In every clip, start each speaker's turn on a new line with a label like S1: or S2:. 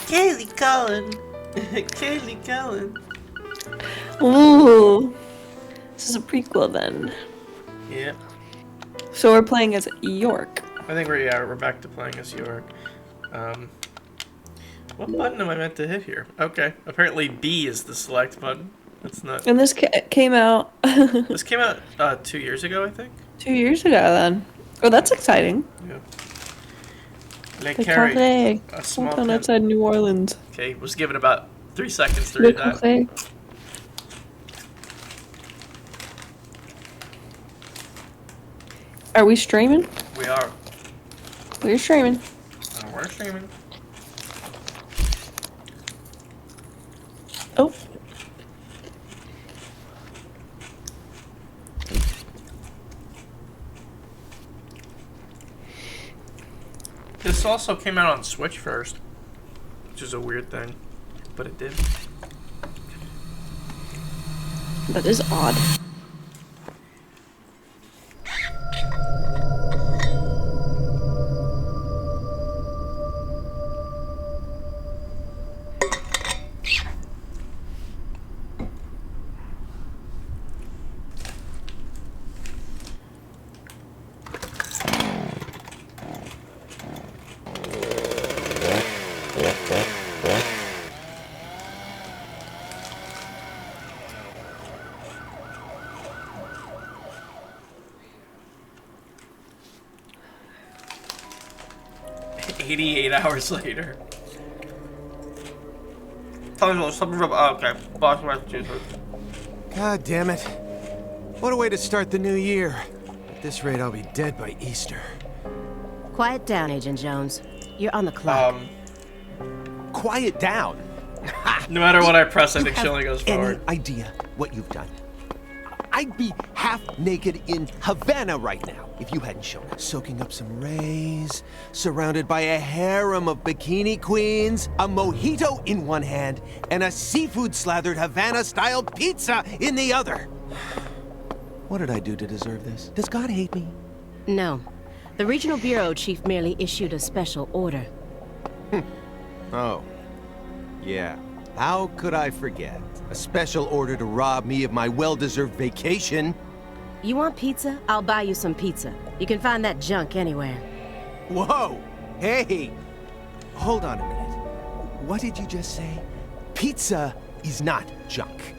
S1: Kaylee Cullen. Kaylee Cullen.
S2: Ooh. This is a prequel then.
S1: Yeah.
S2: So we're playing as York.
S1: I think we're back to playing as York. What button am I meant to hit here? Okay. Apparently B is the select button. That's not.
S2: And this came out
S1: This came out 2 years ago, I think.
S2: 2 years ago then. Oh, that's exciting.
S1: Yeah. Le
S2: Le
S1: Carré.
S2: Carré.
S1: A small
S2: Hometown
S1: pen.
S2: outside New Orleans.
S1: Okay, was given about 3 seconds to
S2: Le
S1: read that.
S2: Carré. Are we streaming?
S1: We are.
S2: We're streaming.
S1: We're streaming.
S2: Oh.
S1: This also came out on Switch first, which is a weird thing, but it did.
S2: That is odd.
S1: Hours later. Something from okay. Boston, Massachusetts.
S3: God damn it. What a way to start the new year. At this rate, I'll be dead by Easter.
S4: Quiet down, Agent Jones. You're on the clock.
S3: Quiet down.
S1: No matter what I press, I
S3: You
S1: think she
S3: have
S1: only goes
S3: any
S1: forward.
S3: idea what you've done? I'd be half naked in Havana right now if you hadn't shown up. Soaking up some rays, surrounded by a harem of bikini queens, a mojito in one hand, and a seafood-slathered Havana-style pizza in the other. What did I do to deserve this? Does God hate me?
S4: No. The regional bureau chief merely issued a special order.
S3: Oh. Yeah. How could I forget? A special order to rob me of my well-deserved vacation.
S4: You want pizza? I'll buy you some pizza. You can find that junk anywhere.
S3: Whoa! Hey! Hold on a minute. What did you just say? Pizza is not junk.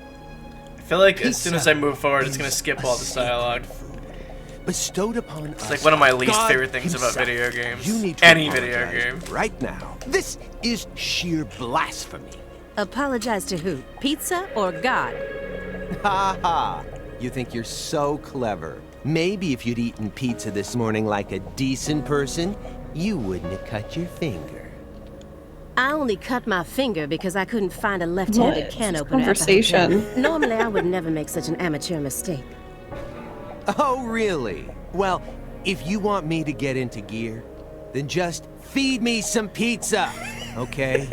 S1: I feel like as
S3: Pizza
S1: soon as I move forward, it's
S3: is
S1: gonna skip
S3: a
S1: all this dialogue.
S3: sacred food bestowed upon us.
S1: It's like one of my least
S3: God
S1: favorite things about
S3: himself.
S1: video games.
S3: You need to
S1: Any video
S3: apologize
S1: game.
S3: right now. This is sheer blasphemy.
S4: Apologize to who? Pizza or God?
S3: Ha ha! You think you're so clever. Maybe if you'd eaten pizza this morning like a decent person, you wouldn't have cut your finger.
S4: I only cut my finger because I couldn't find a left-handed
S2: What?
S4: can
S2: This
S4: opener. at the
S2: conversation.
S4: hotel. Normally, I would never make such an amateur mistake.
S3: Oh, really? Well, if you want me to get into gear, then just feed me some pizza, okay?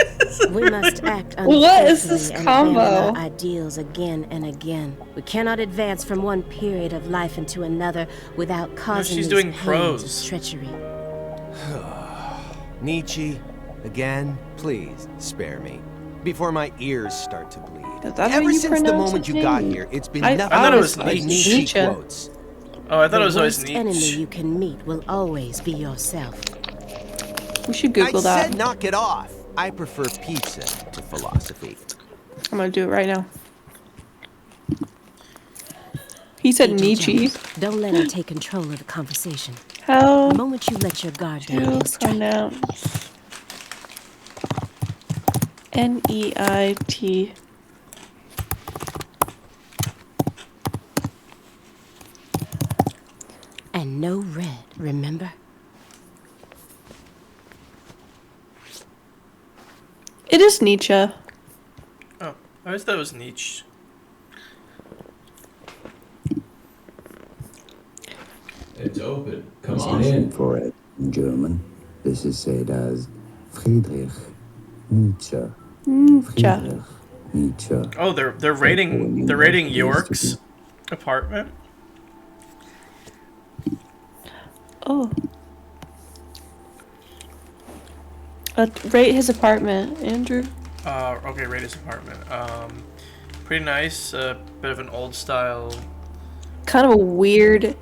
S4: We must act
S2: What is this
S4: unfaithfully and
S2: combo?
S4: abandon our ideals again and again. We cannot advance from one period of life into another without causing
S1: she's
S4: these
S1: doing
S4: pains
S1: prose.
S4: of treachery.
S3: Nietzsche, again, please spare me before my ears start to bleed.
S2: Is that how
S3: Ever
S2: you
S3: since the
S2: pronounce
S3: moment
S2: his
S3: you got
S2: name?
S3: here, it's been
S2: I
S3: nothing
S1: thought it
S3: but
S1: was
S3: Nietzsche
S2: Nietzsche.
S3: quotes.
S1: Oh, I thought it was
S4: The
S1: always
S4: worst enemy
S1: Nietzsche.
S4: you can meet will always be yourself.
S2: We should Google
S3: I
S2: that.
S3: said knock it off. I prefer pizza to philosophy.
S2: I'm gonna do it right now. He said
S4: Agent
S2: Nietzsche.
S4: Jones, don't let him take control of the conversation.
S2: How
S4: The moment you let your guard down,
S2: to
S4: he'll strike.
S2: pronounce N-E-I-T.
S4: And no red, remember?
S2: It is Nietzsche.
S1: Oh, I always thought it was Nietzsche.
S5: It's open. Come on in.
S6: For it in German, this is said as Friedrich Nietzsche. Friedrich Nietzsche.
S1: Oh, they're rating York's apartment.
S2: Oh. Rate his apartment, Andrew.
S1: Okay, rate his apartment. Pretty nice. Bit of an old style.
S2: Kind of a weird. It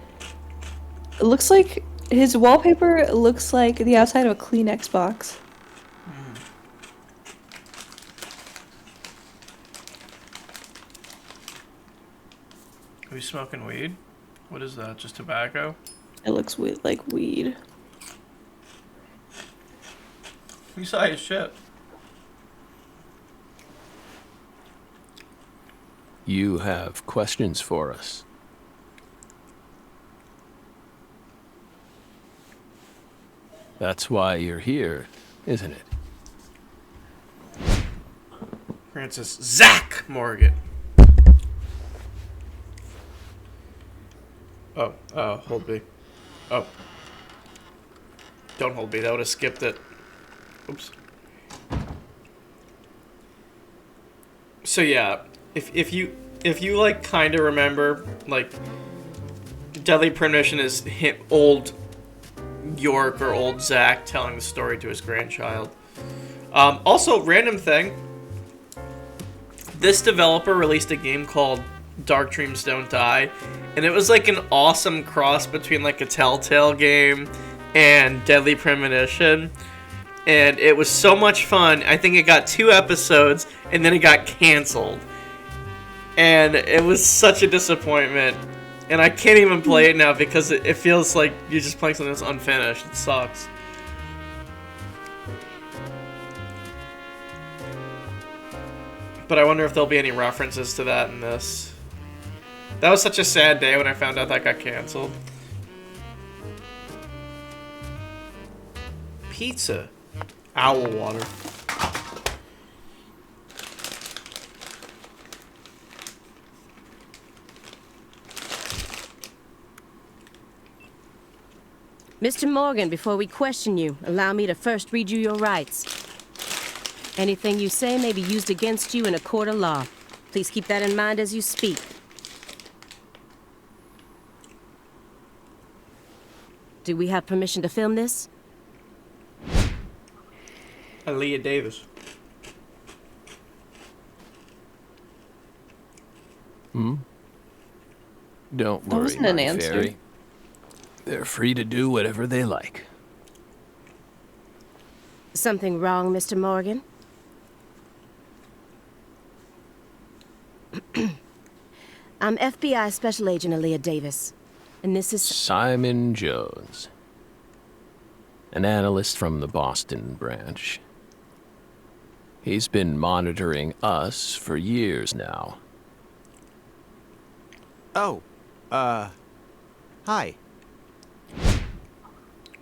S2: looks like his wallpaper looks like the outside of a Kleenex box.
S1: Are you smoking weed? What is that? Just tobacco?
S2: It looks like weed.
S1: You saw his shit.
S7: You have questions for us? That's why you're here, isn't it?
S1: Francis Zach Morgan. Oh, hold B. Oh. Don't hold B, that would have skipped it. Oops. So yeah, if you like kind of remember, like, Deadly Premonition is old York or old Zach telling the story to his grandchild. Also, random thing. This developer released a game called Dark Dreams Don't Die, and it was like an awesome cross between like a Telltale game and Deadly Premonition, and it was so much fun. I think it got 2 episodes and then it got canceled, and it was such a disappointment, and I can't even play it now because it feels like you're just playing something that's unfinished. It sucks. But I wonder if there'll be any references to that in this. That was such a sad day when I found out that got canceled. Pizza. Owl water.
S4: Mr. Morgan, before we question you, allow me to first read you your rights. Anything you say may be used against you in a court of law. Please keep that in mind as you speak. Do we have permission to film this?
S1: Aaliyah Davis.
S7: Don't
S2: That
S7: worry,
S2: wasn't an
S7: my
S2: answer.
S7: fairy. They're free to do whatever they like.
S4: Something wrong, Mr. Morgan? I'm FBI Special Agent Aaliyah Davis, and this is...
S7: Simon Jones, an analyst from the Boston branch. He's been monitoring us for years now.
S3: Oh, hi.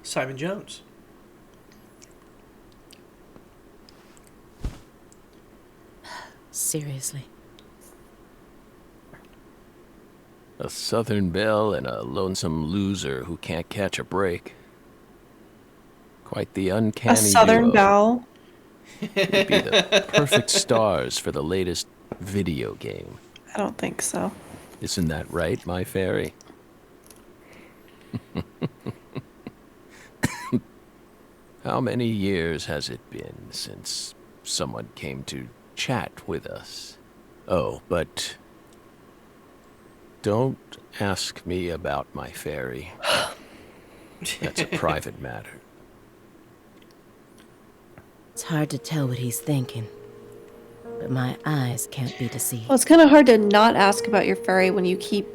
S1: Simon Jones.
S4: Seriously.
S7: A Southern belle and a lonesome loser who can't catch a break. Quite the uncanny
S2: A southern
S7: duo.
S2: belle.
S7: Would be the perfect stars for the latest video game.
S2: I don't think so.
S7: Isn't that right, my fairy? How many years has it been since someone came to chat with us? Oh, but don't ask me about my fairy. That's a private matter.
S4: It's hard to tell what he's thinking, but my eyes can't be deceived.
S2: Well, it's kind of hard to not ask about your fairy when you keep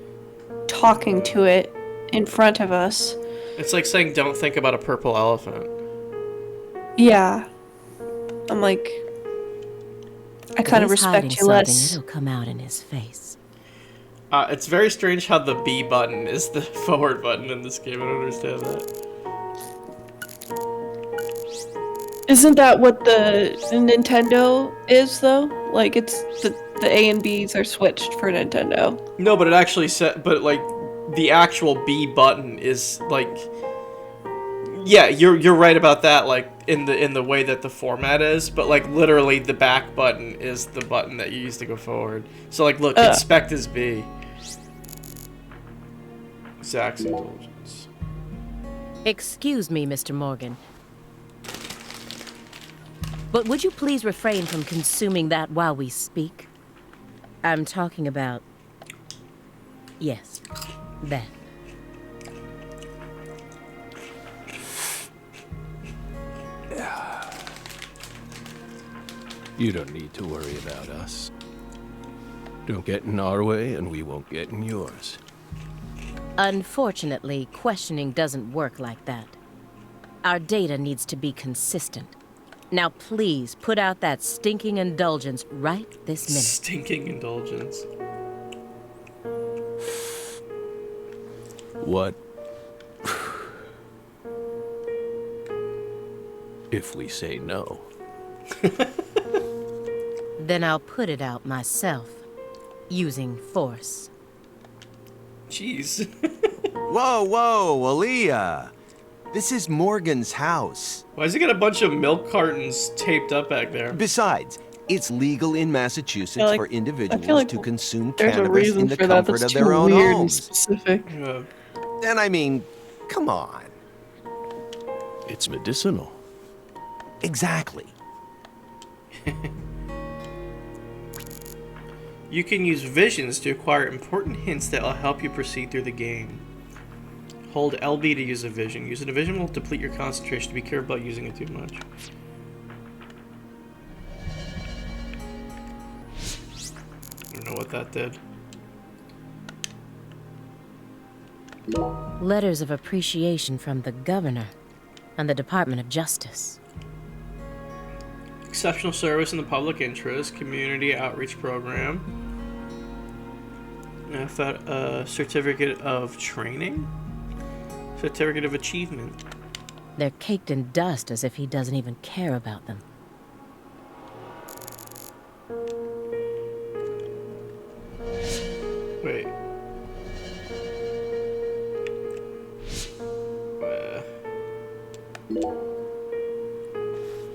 S2: talking to it in front of us.
S1: It's like saying don't think about a purple elephant.
S2: Yeah. I'm like, I kind of
S4: If he's hiding
S2: respect you less.
S4: something, it'll come out in his face.
S1: It's very strange how the B button is the forward button in this game. I don't understand that.
S2: Isn't that what the Nintendo is, though? Like, it's the A and Bs are switched for Nintendo.
S1: No, but it actually said, but like, the actual B button is like, yeah, you're right about that. Like in the way that the format is, but like literally the back button is the button that you use to go forward. So like, look, inspect is B. Zach's intelligence.
S4: Excuse me, Mr. Morgan. But would you please refrain from consuming that while we speak? I'm talking about... Yes, that.
S7: You don't need to worry about us. Don't get in our way, and we won't get in yours.
S4: Unfortunately, questioning doesn't work like that. Our data needs to be consistent. Now please, put out that stinking indulgence right this minute.
S1: Stinking indulgence.
S7: What if we say no?
S4: Then I'll put it out myself, using force.
S1: Jeez.
S3: Whoa, whoa, Aaliyah. This is Morgan's house.
S1: Why has he got a bunch of milk cartons taped up back there?
S3: Besides, it's legal in Massachusetts
S2: like-
S3: for
S2: I feel
S3: individuals
S2: like
S3: to consume
S2: There's a
S3: cannabis
S2: reason
S3: in the
S2: for that
S3: comfort
S2: that's
S3: of their
S2: too
S3: own
S2: weird and
S3: homes.
S2: specific.
S3: And I mean, come on.
S7: It's medicinal.
S3: Exactly.
S1: You can use visions to acquire important hints that will help you proceed through the game. Hold LB to use a vision. Using a vision will deplete your concentration. Be careful about using it too much. I don't know what that did.
S4: Letters of appreciation from the governor and the Department of Justice.
S1: Exceptional service in the public interest. Community outreach program. Certificate of training? Certificate of achievement.
S4: They're caked in dust as if he doesn't even care about them.
S1: Wait.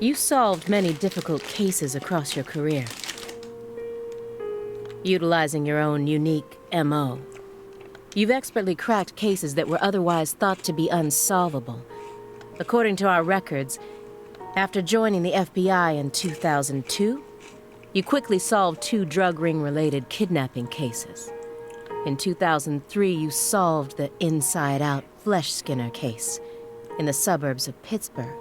S4: You solved many difficult cases across your career, utilizing your own unique MO. You've expertly cracked cases that were otherwise thought to be unsolvable. According to our records, after joining the FBI in 2002, you quickly solved 2 drug ring-related kidnapping cases. In 2003, you solved the inside-out flesh skinner case in the suburbs of Pittsburgh.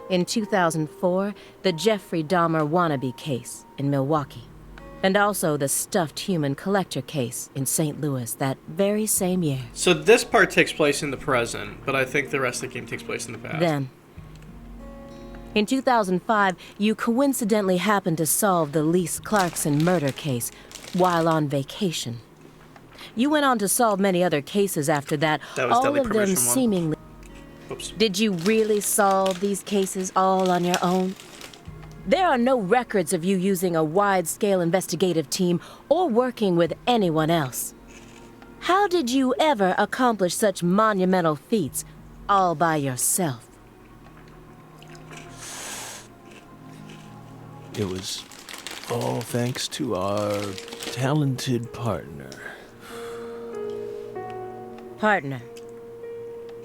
S4: In 2004, the Jeffrey Dahmer wannabe case in Milwaukee. And also the stuffed human collector case in St. Louis that very same year.
S1: So this part takes place in the present, but I think the rest of the game takes place in the past.
S4: Then, in 2005, you coincidentally happened to solve the Lise Clarkson murder case while on vacation. You went on to solve many other cases after that,
S1: That was
S4: all
S1: Deadly
S4: of them
S1: Premonition one.
S4: seemingly...
S1: Oops.
S4: Did you really solve these cases all on your own? There are no records of you using a wide-scale investigative team or working with anyone else. How did you ever accomplish such monumental feats all by yourself?
S7: It was all thanks to our talented partner.
S4: Partner.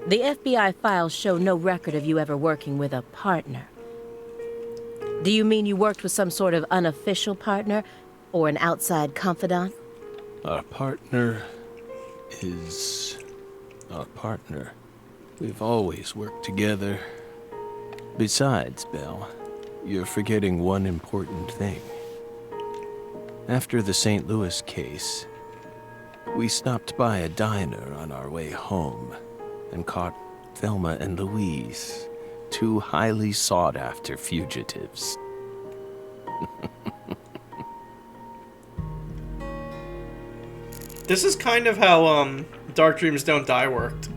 S4: The FBI files show no record of you ever working with a partner. Do you mean you worked with some sort of unofficial partner or an outside confidant?
S7: Our partner is our partner. We've always worked together. Besides, Belle, you're forgetting one important thing. After the St. Louis case, we stopped by a diner on our way home and caught Thelma and Louise, 2 highly sought-after fugitives.
S1: This is kind of how Dark Dreams Don't Die worked.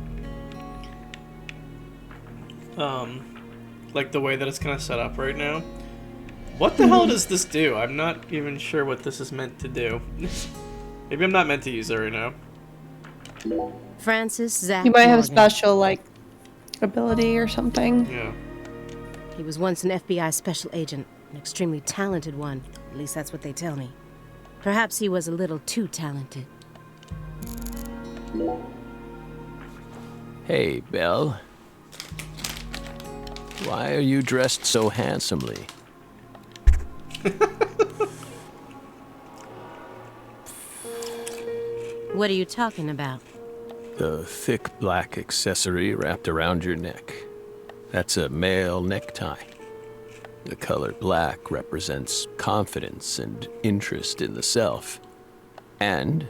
S1: Like the way that it's kind of set up right now. What the hell does this do? I'm not even sure what this is meant to do. Maybe I'm not meant to use it right now.
S4: Francis Zach
S2: You might have a
S4: Morgan.
S2: special, like, ability or something.
S1: Yeah.
S4: He was once an FBI special agent, an extremely talented one. At least that's what they tell me. Perhaps he was a little too talented.
S7: Hey, Belle. Why are you dressed so handsomely?
S4: What are you talking about?
S7: The thick black accessory wrapped around your neck. That's a male necktie. The color black represents confidence and interest in the self. And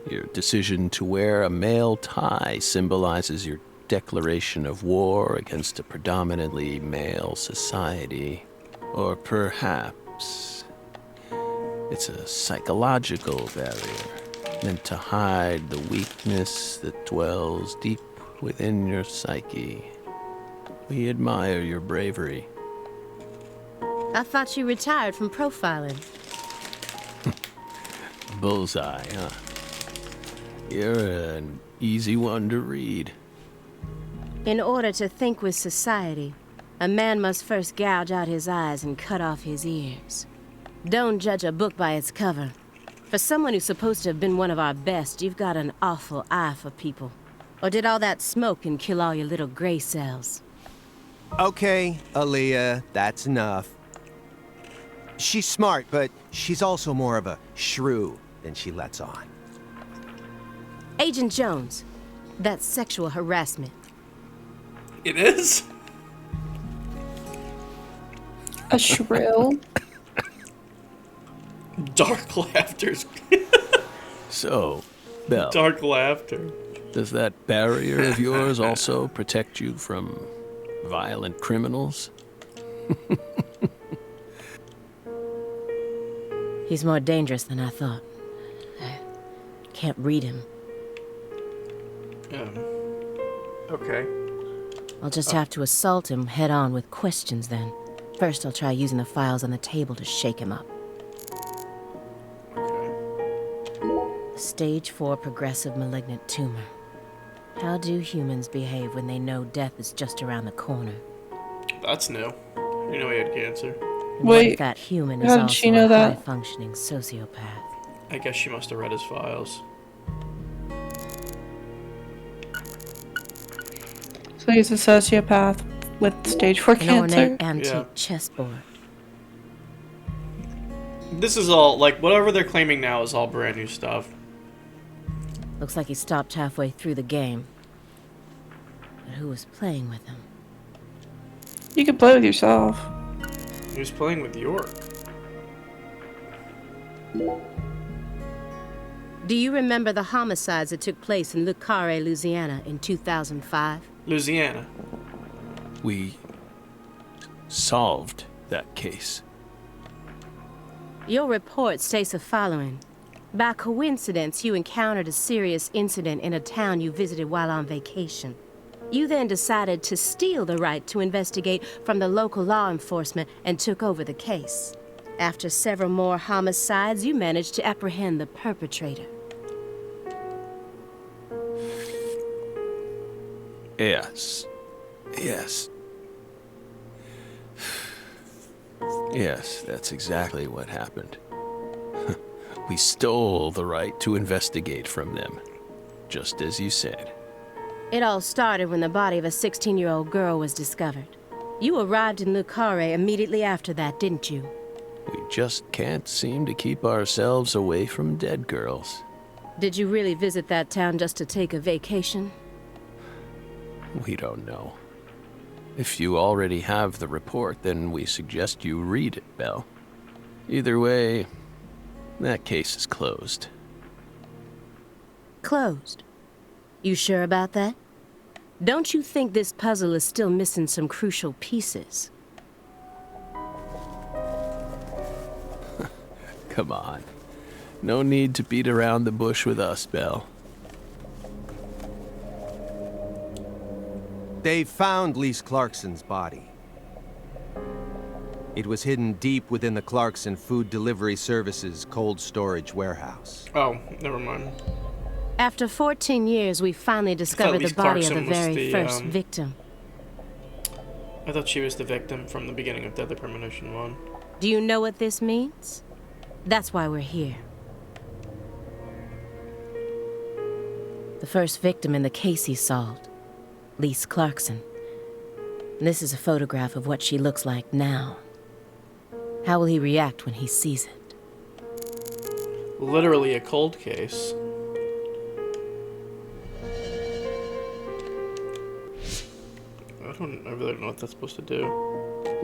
S7: your decision to wear a male tie symbolizes your declaration of war against a predominantly male society. Or perhaps it's a psychological barrier meant to hide the weakness that dwells deep within your psyche. We admire your bravery.
S4: I thought you retired from profiling.
S7: Bullseye, huh? You're an easy one to read.
S4: In order to think with society, a man must first gouge out his eyes and cut off his ears. Don't judge a book by its cover. For someone who's supposed to have been one of our best, you've got an awful eye for people. Or did all that smoke and kill all your little gray cells?
S3: Okay, Aaliyah, that's enough. She's smart, but she's also more of a shrew than she lets on.
S4: Agent Jones, that's sexual harassment.
S1: It is?
S2: A shrill.
S1: Dark laughters.
S7: So, Belle,
S1: Dark laughter.
S7: does that barrier of yours also protect you from violent criminals?
S4: He's more dangerous than I thought. I can't read him.
S1: Okay.
S4: I'll just have to assault him head-on with questions then. First, I'll try using the files on the table to shake him up. Stage 4 progressive malignant tumor. How do humans behave when they know death is just around the corner?
S1: That's new. You know he had cancer.
S4: And what if
S2: Wait,
S4: that human is
S2: how did
S4: also
S2: she know
S4: a
S2: that?
S4: high-functioning sociopath?
S1: I guess she must have read his files.
S2: So he's a sociopath with stage 4
S4: An
S2: cancer.
S4: ornate antique
S1: Yeah.
S4: chessboard.
S1: This is all, like, whatever they're claiming now is all brand new stuff.
S4: Looks like he stopped halfway through the game. But who was playing with him?
S2: You can play with yourself.
S1: He was playing with York.
S4: Do you remember the homicides that took place in Le Carré, Louisiana in 2005?
S1: Louisiana.
S7: We solved that case.
S4: Your report states the following. By coincidence, you encountered a serious incident in a town you visited while on vacation. You then decided to steal the right to investigate from the local law enforcement and took over the case. After several more homicides, you managed to apprehend the perpetrator.
S7: Yes. Yes. Yes, that's exactly what happened. We stole the right to investigate from them, just as you said.
S4: It all started when the body of a 16-year-old girl was discovered. You arrived in Le Carré immediately after that, didn't you?
S7: We just can't seem to keep ourselves away from dead girls.
S4: Did you really visit that town just to take a vacation?
S7: We don't know. If you already have the report, then we suggest you read it, Belle. Either way, that case is closed.
S4: Closed. You sure about that? Don't you think this puzzle is still missing some crucial pieces?
S7: Come on. No need to beat around the bush with us, Belle.
S3: They found Lise Clarkson's body. It was hidden deep within the Clarkson Food Delivery Services cold storage warehouse.
S1: Oh, never mind.
S4: After 14 years, we finally discovered the
S1: Lise
S4: body of the
S1: Clarkson was
S4: very
S1: the,
S4: first victim.
S1: I thought she was the victim from the beginning of Deadly Premonition 1.
S4: Do you know what this means? That's why we're here. The first victim in the case he solved, Lise Clarkson. This is a photograph of what she looks like now. How will he react when he sees it?
S1: Literally a cold case. I really don't know what that's supposed to do.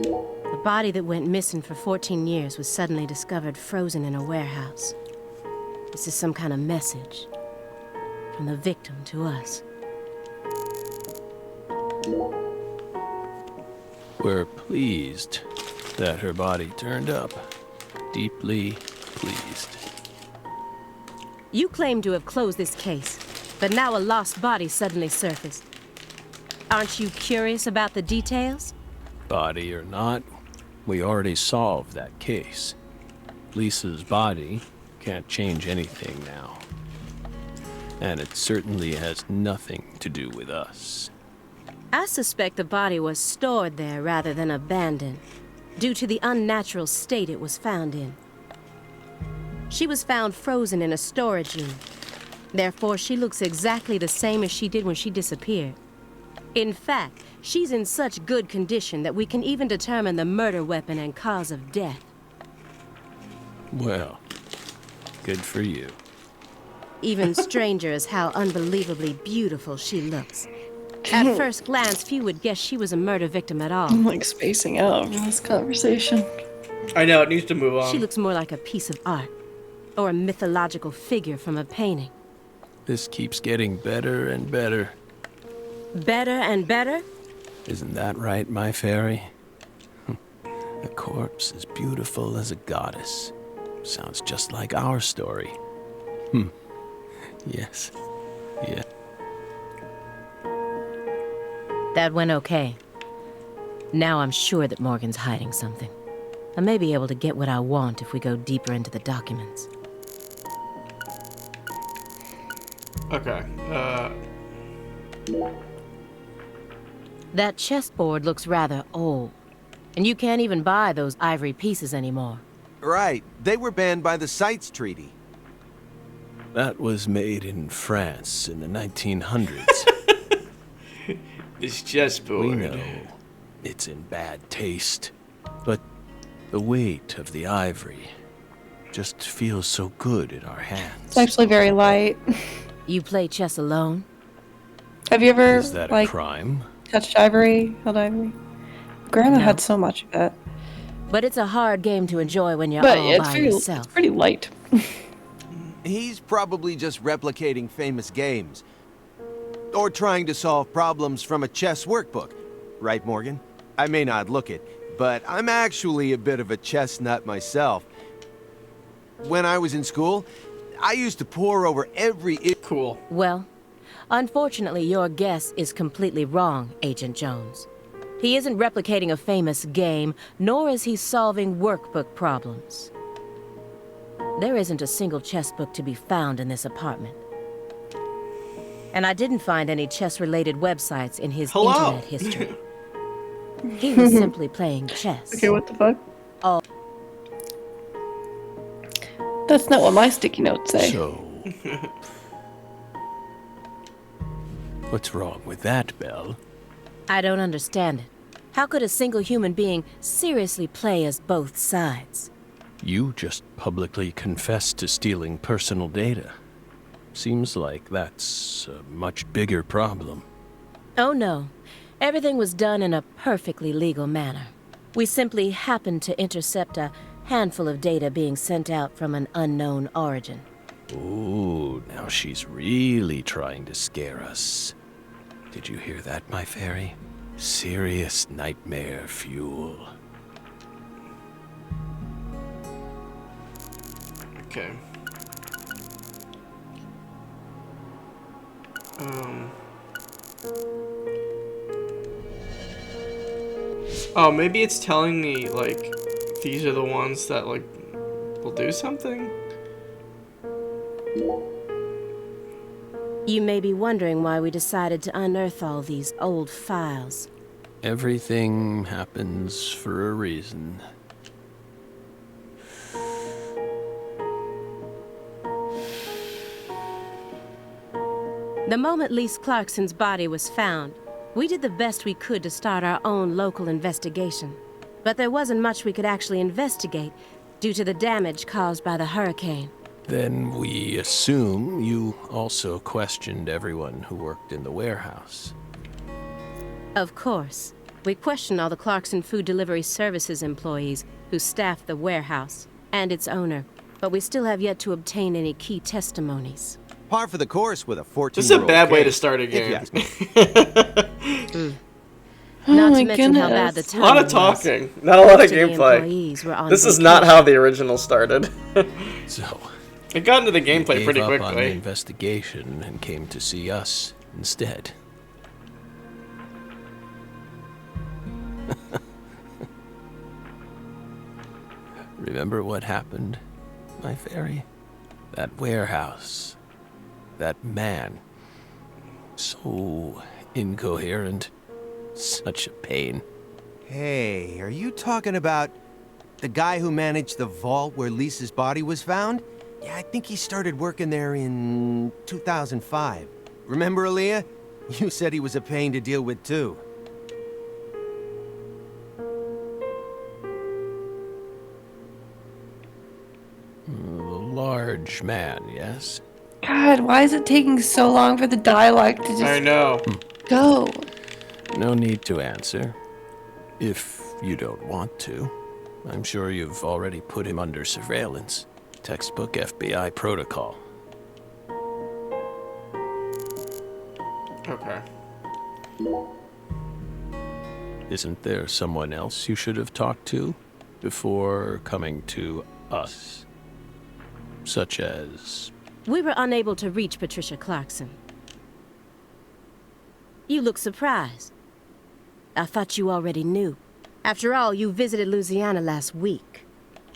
S4: The body that went missing for 14 years was suddenly discovered frozen in a warehouse. This is some kind of message from the victim to us.
S7: We're pleased that her body turned up. Deeply pleased.
S4: You claim to have closed this case, but now a lost body suddenly surfaced. Aren't you curious about the details?
S7: Body or not, we already solved that case. Lisa's body can't change anything now. And it certainly has nothing to do with us.
S4: I suspect the body was stored there rather than abandoned, due to the unnatural state it was found in. She was found frozen in a storage unit. Therefore, she looks exactly the same as she did when she disappeared. In fact, she's in such good condition that we can even determine the murder weapon and cause of death.
S7: Well, good for you.
S4: Even stranger is how unbelievably beautiful she looks. At first glance, few would guess she was a murder victim at all.
S2: I'm like spacing out over this conversation.
S1: I know, it needs to move on.
S4: She looks more like a piece of art, or a mythological figure from a painting.
S7: This keeps getting better and better.
S4: Better and better?
S7: Isn't that right, my fairy? A corpse as beautiful as a goddess. Sounds just like our story. Yes. Yeah.
S4: That went okay. Now I'm sure that Morgan's hiding something. I may be able to get what I want if we go deeper into the documents.
S1: Okay,
S4: That chessboard looks rather old, and you can't even buy those ivory pieces anymore.
S3: Right. They were banned by the CITES Treaty.
S7: That was made in France in the 1900s.
S1: it's chessboard.
S7: We know it's in bad taste, but the weight of the ivory just feels so good in our hands.
S2: It's actually very light.
S4: You play chess alone?
S2: Have you ever,
S7: Is that a
S2: like,
S7: crime?
S2: touched ivory, held ivory? Grandma
S4: No.
S2: had so much of that.
S4: But it's a hard game to enjoy when you're
S2: But
S4: all
S2: it's
S4: by
S2: pretty,
S4: yourself.
S2: it's pretty light.
S3: He's probably just replicating famous games. Or trying to solve problems from a chess workbook. Right, Morgan? I may not look it, but I'm actually a bit of a chess nut myself. When I was in school, I used to pore over every...
S1: Cool.
S4: Well, unfortunately, your guess is completely wrong, Agent Jones. He isn't replicating a famous game, nor is he solving workbook problems. There isn't a single chess book to be found in this apartment. And I didn't find any chess-related websites in his
S1: Hello.
S4: internet history. He was simply playing chess.
S2: Okay, what the fuck?
S4: Oh.
S2: That's not what my sticky notes say.
S7: So... What's wrong with that, Belle?
S4: I don't understand it. How could a single human being seriously play as both sides?
S7: You just publicly confessed to stealing personal data. Seems like that's a much bigger problem.
S4: Oh no. Everything was done in a perfectly legal manner. We simply happened to intercept a handful of data being sent out from an unknown origin.
S7: Ooh, now she's really trying to scare us. Did you hear that, my fairy? Serious nightmare fuel.
S1: Okay. Oh, maybe it's telling me, like, these are the ones that, like, will do something?
S4: You may be wondering why we decided to unearth all these old files.
S7: Everything happens for a reason.
S4: The moment Lise Clarkson's body was found, we did the best we could to start our own local investigation. but there wasn't much we could actually investigate due to the damage caused by the hurricane.
S7: Then we assume you also questioned everyone who worked in the warehouse.
S4: Of course. We questioned all the Clarkson Food Delivery Services employees who staffed the warehouse and its owner, but we still have yet to obtain any key testimonies.
S3: Par for the course with a 14-year-old
S1: This is a bad way to
S3: case,
S1: start a
S3: if you
S1: game.
S3: ask me.
S4: Not
S2: my
S4: to mention how bad the
S2: goodness.
S1: A
S4: time
S1: lot of
S4: was.
S1: talking, not a lot of
S4: Most the
S1: gameplay.
S4: employees were on
S1: This is not
S4: vacation.
S1: how the original started.
S7: So,
S1: It got into the
S7: you
S1: gameplay pretty
S7: gave up on the
S1: quickly.
S7: investigation and came to see us instead. Remember what happened, my fairy? That warehouse. That man. So incoherent. Such a pain.
S3: Hey, are you talking about the guy who managed the vault where Lisa's body was found? Yeah, I think he started working there in 2005. Remember, Aaliyah? You said he was a pain to deal with, too.
S7: The large man, yes?
S2: God, why is it taking so long for the dialogue to
S1: I
S2: just
S1: know.
S2: go?
S7: No need to answer. If you don't want to. I'm sure you've already put him under surveillance. Textbook FBI protocol.
S1: Okay.
S7: Isn't there someone else you should have talked to before coming to us? Such as...
S4: We were unable to reach Patricia Clarkson. You look surprised. I thought you already knew. After all, you visited Louisiana last week.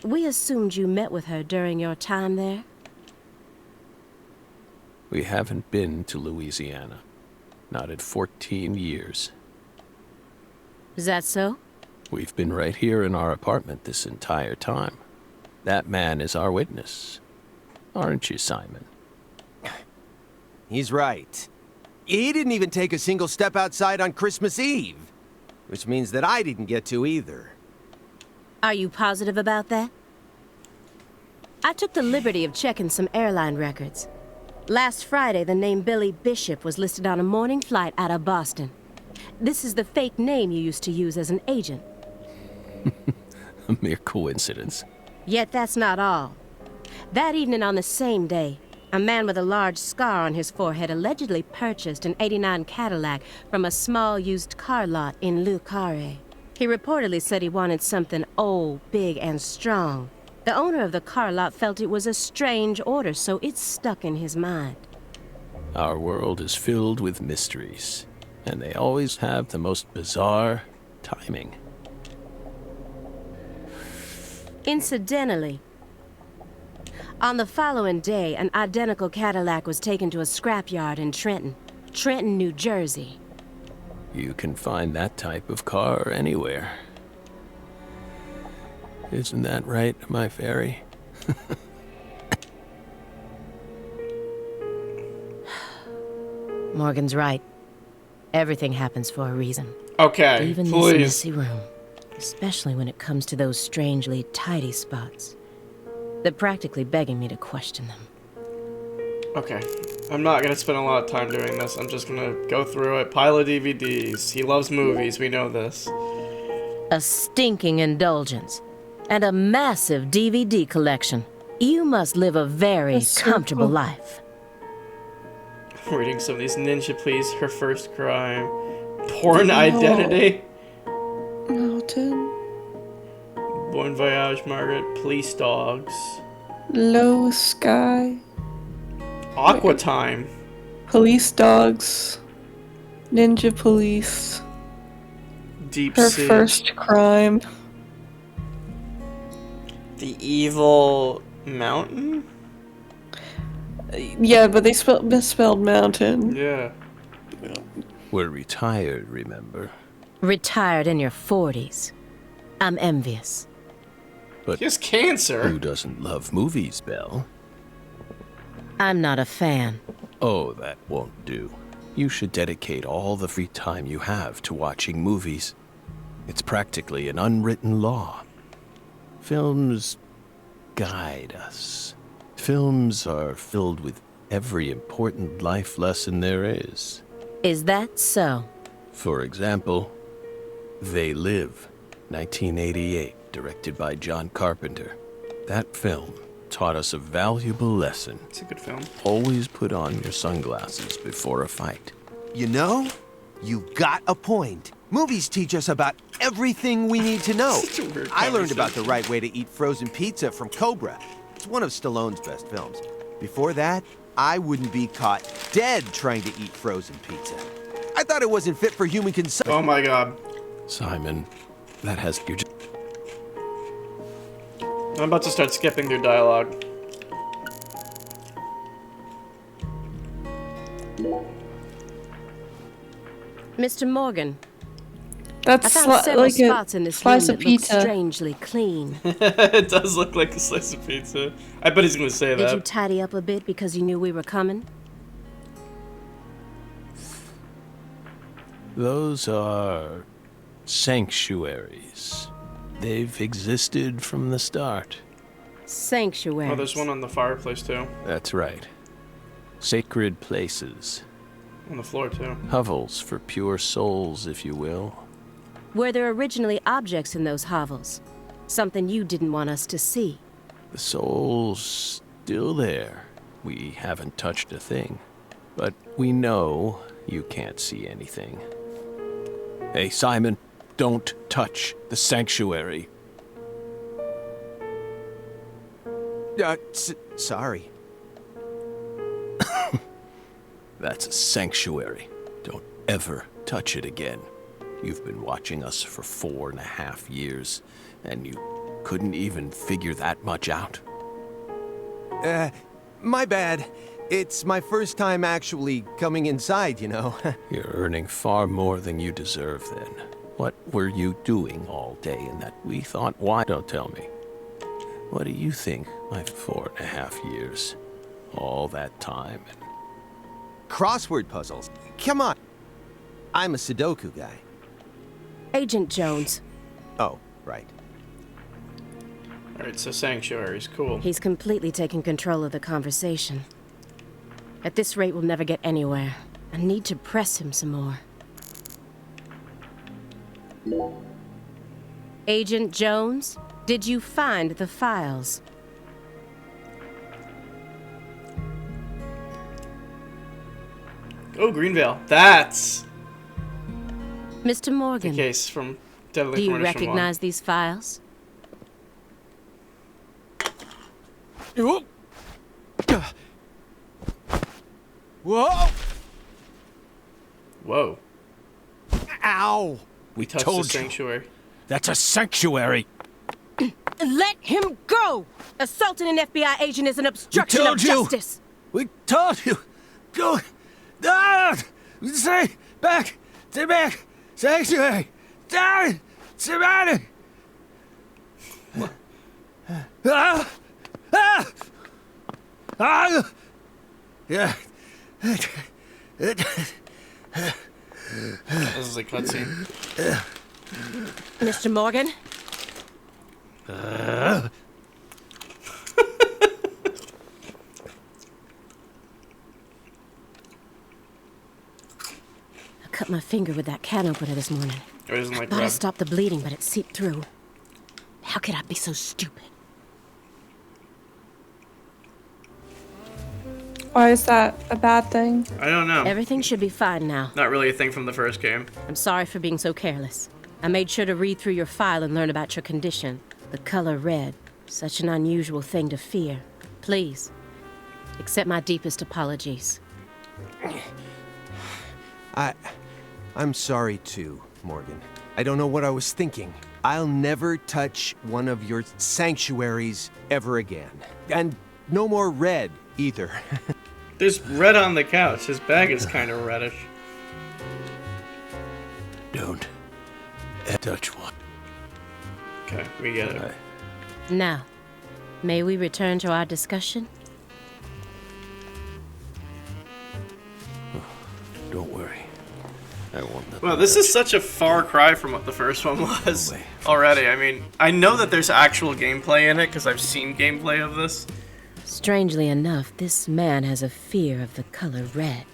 S4: We assumed you met with her during your time there.
S7: We haven't been to Louisiana. Not in 14 years.
S4: Is that so?
S7: We've been right here in our apartment this entire time. That man is our witness. Aren't you, Simon?
S3: He's right. He didn't even take a single step outside on Christmas Eve. Which means that I didn't get to either.
S4: Are you positive about that? I took the liberty of checking some airline records. Last Friday, the name Billy Bishop was listed on a morning flight out of Boston. This is the fake name you used to use as an agent.
S7: A mere coincidence.
S4: Yet that's not all. That evening on the same day, a man with a large scar on his forehead allegedly purchased an '89 Cadillac from a small used car lot in Le Carré. He reportedly said he wanted something old, big, and strong. The owner of the car lot felt it was a strange order, so it stuck in his mind.
S7: Our world is filled with mysteries, and they always have the most bizarre timing.
S4: Incidentally, on the following day, an identical Cadillac was taken to a scrapyard in Trenton, New Jersey.
S7: You can find that type of car anywhere. Isn't that right, my fairy?
S4: Morgan's right. Everything happens for a reason.
S1: Okay,
S4: Even this
S1: please.
S4: messy room. Especially when it comes to those strangely tidy spots. They're practically begging me to question them.
S1: Okay. I'm not gonna spend a lot of time doing this. I'm just gonna go through it. Pile of DVDs. He loves movies. We know this.
S4: A stinking indulgence. And a massive DVD collection. You must live a very
S2: That's so
S4: comfortable
S2: cool.
S4: life.
S1: Reading some of these. Ninja Please, Her First Crime. Porn Identity.
S2: Mountain.
S1: Bon Voyage, Margaret. Police Dogs.
S2: Low Sky.
S1: Aqua Time.
S2: Police Dogs. Ninja Police.
S1: Deep
S2: Her
S1: Sea.
S2: First Crime.
S1: The Evil Mountain?
S2: Yeah, but they misspelled mountain.
S1: Yeah.
S7: We're retired, remember?
S4: Retired in your 40s. I'm envious.
S7: But
S1: He has cancer.
S7: who doesn't love movies, Belle?
S4: I'm not a fan.
S7: Oh, that won't do. You should dedicate all the free time you have to watching movies. It's practically an unwritten law. Films guide us. Films are filled with every important life lesson there is.
S4: Is that so?
S7: For example, They Live, 1988, directed by John Carpenter. That film taught us a valuable lesson.
S1: It's a good film.
S7: Always put on your sunglasses before a fight.
S3: You know, you got a point. Movies teach us about everything we need to know.
S1: Such a weird
S3: I learned about the
S1: conversation.
S3: right way to eat frozen pizza from Cobra. It's one of Stallone's best films. Before that, I wouldn't be caught dead trying to eat frozen pizza. I thought it wasn't fit for human consumption.
S1: Oh my god.
S7: Simon, that has your...
S1: I'm about to start skipping through dialogue.
S4: Mr. Morgan, I
S2: That's
S4: found several
S2: like
S4: spots in
S2: a
S4: this room
S2: slice
S4: that
S2: of
S4: look
S2: pizza.
S4: strangely clean.
S1: It does look like a slice of pizza. I bet he's gonna say
S4: Did
S1: that.
S4: you tidy up a bit because you knew we were coming?
S7: Those are sanctuaries. They've existed from the start.
S4: Sanctuary.
S1: Oh, there's one on the fireplace too.
S7: That's right. Sacred places.
S1: On the floor too.
S7: Hovels for pure souls, if you will.
S4: Were there originally objects in those hovels? Something you didn't want us to see?
S7: The soul's still there. We haven't touched a thing. But we know you can't see anything. Hey, Simon, don't touch the sanctuary.
S3: Sorry.
S7: That's a sanctuary. Don't ever touch it again. You've been watching us for 4.5 years, and you couldn't even figure that much out.
S3: My bad. It's my first time actually coming inside, you know.
S7: You're earning far more than you deserve then. What were you doing all day in that we thought, why don't tell me? What do you think my 4.5 years? All that time and...
S3: Crossword puzzles. Come on. I'm a Sudoku guy.
S4: Agent Jones.
S3: Oh, right.
S1: Alright, so sanctuaries, cool.
S4: He's completely taken control of the conversation. At this rate, we'll never get anywhere. I need to press him some more. Agent Jones, did you find the files?
S1: Oh, Greenvale. That's
S4: Mr.
S1: the
S4: Morgan,
S1: case from Deadly
S4: do you
S1: Premonition 1.
S4: recognize these files?
S3: Whoa!
S1: Whoa.
S3: Ow!
S7: We
S1: Touched
S7: told
S1: the
S7: you.
S1: sanctuary.
S7: That's a sanctuary.
S4: Let him go! Assaulting an FBI agent is an obstruction of
S7: told you.
S4: justice!
S7: We told you. Go. Ah! Stay back. Stay back. Sanctuary. Down. Surrounded. Ah! Ah! Ah! Yeah.
S1: This is a cutscene.
S4: Mr. Morgan? I cut my finger with that can opener this morning.
S1: Or isn't like
S4: Thought I
S1: red.
S4: stopped the bleeding, but it seeped through. How could I be so stupid?
S2: Why is that a bad thing?
S1: I don't know.
S4: Everything should be fine now.
S1: Not really a thing from the first game.
S4: I'm sorry for being so careless. I made sure to read through your file and learn about your condition. The color red. Such an unusual thing to fear. Please, accept my deepest apologies.
S3: I'm sorry too, Morgan. I don't know what I was thinking. I'll never touch one of your sanctuaries ever again. And no more red either.
S1: There's red on the couch. His bag is kind of reddish.
S7: Don't touch one.
S1: Okay, we get it.
S4: Now, may we return to our discussion?
S7: Don't worry. I won't let
S1: Well,
S7: them
S1: this
S7: touch
S1: is such a far cry from what the first one was
S7: Away.
S1: already. I mean, I know that there's actual gameplay in it because I've seen gameplay of this.
S4: Strangely enough, this man has a fear of the color red,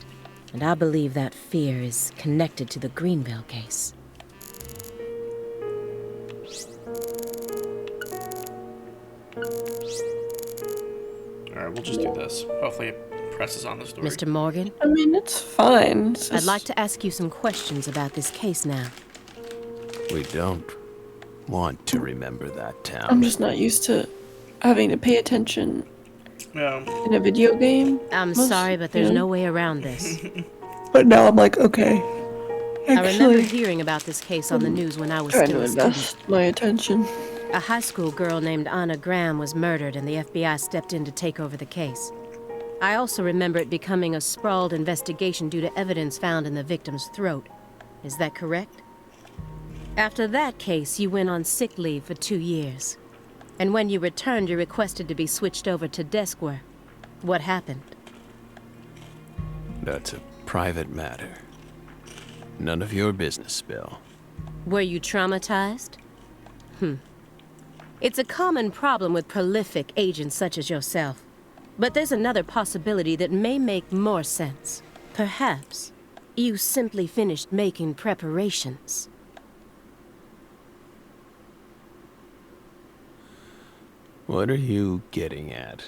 S4: and I believe that fear is connected to the Greenville case.
S1: Alright, we'll just do this. Hopefully it presses on the story.
S4: Mr. Morgan,
S2: I mean, it's fine. It's
S4: I'd
S2: just-
S4: like to ask you some questions about this case now.
S7: We don't want to remember that town.
S2: I'm just not used to having to pay attention
S1: Yeah.
S2: in a video game.
S4: I'm
S2: Most-
S4: sorry, but there's
S2: yeah.
S4: no way around this.
S2: But now I'm like, okay.
S4: I remember
S2: Actually,
S4: hearing about this case on the news when I was
S2: trying
S4: still
S2: to
S4: a student.
S2: invest my attention.
S4: A high school girl named Anna Graham was murdered, and the FBI stepped in to take over the case. I also remember it becoming a sprawled investigation due to evidence found in the victim's throat. Is that correct? After that case, you went on sick leave for 2 years. And when you returned, you requested to be switched over to desk work. What happened?
S7: That's a private matter. None of your business, Bill.
S4: Were you traumatized? It's a common problem with prolific agents such as yourself. But there's another possibility that may make more sense. Perhaps you simply finished making preparations.
S7: What are you getting at?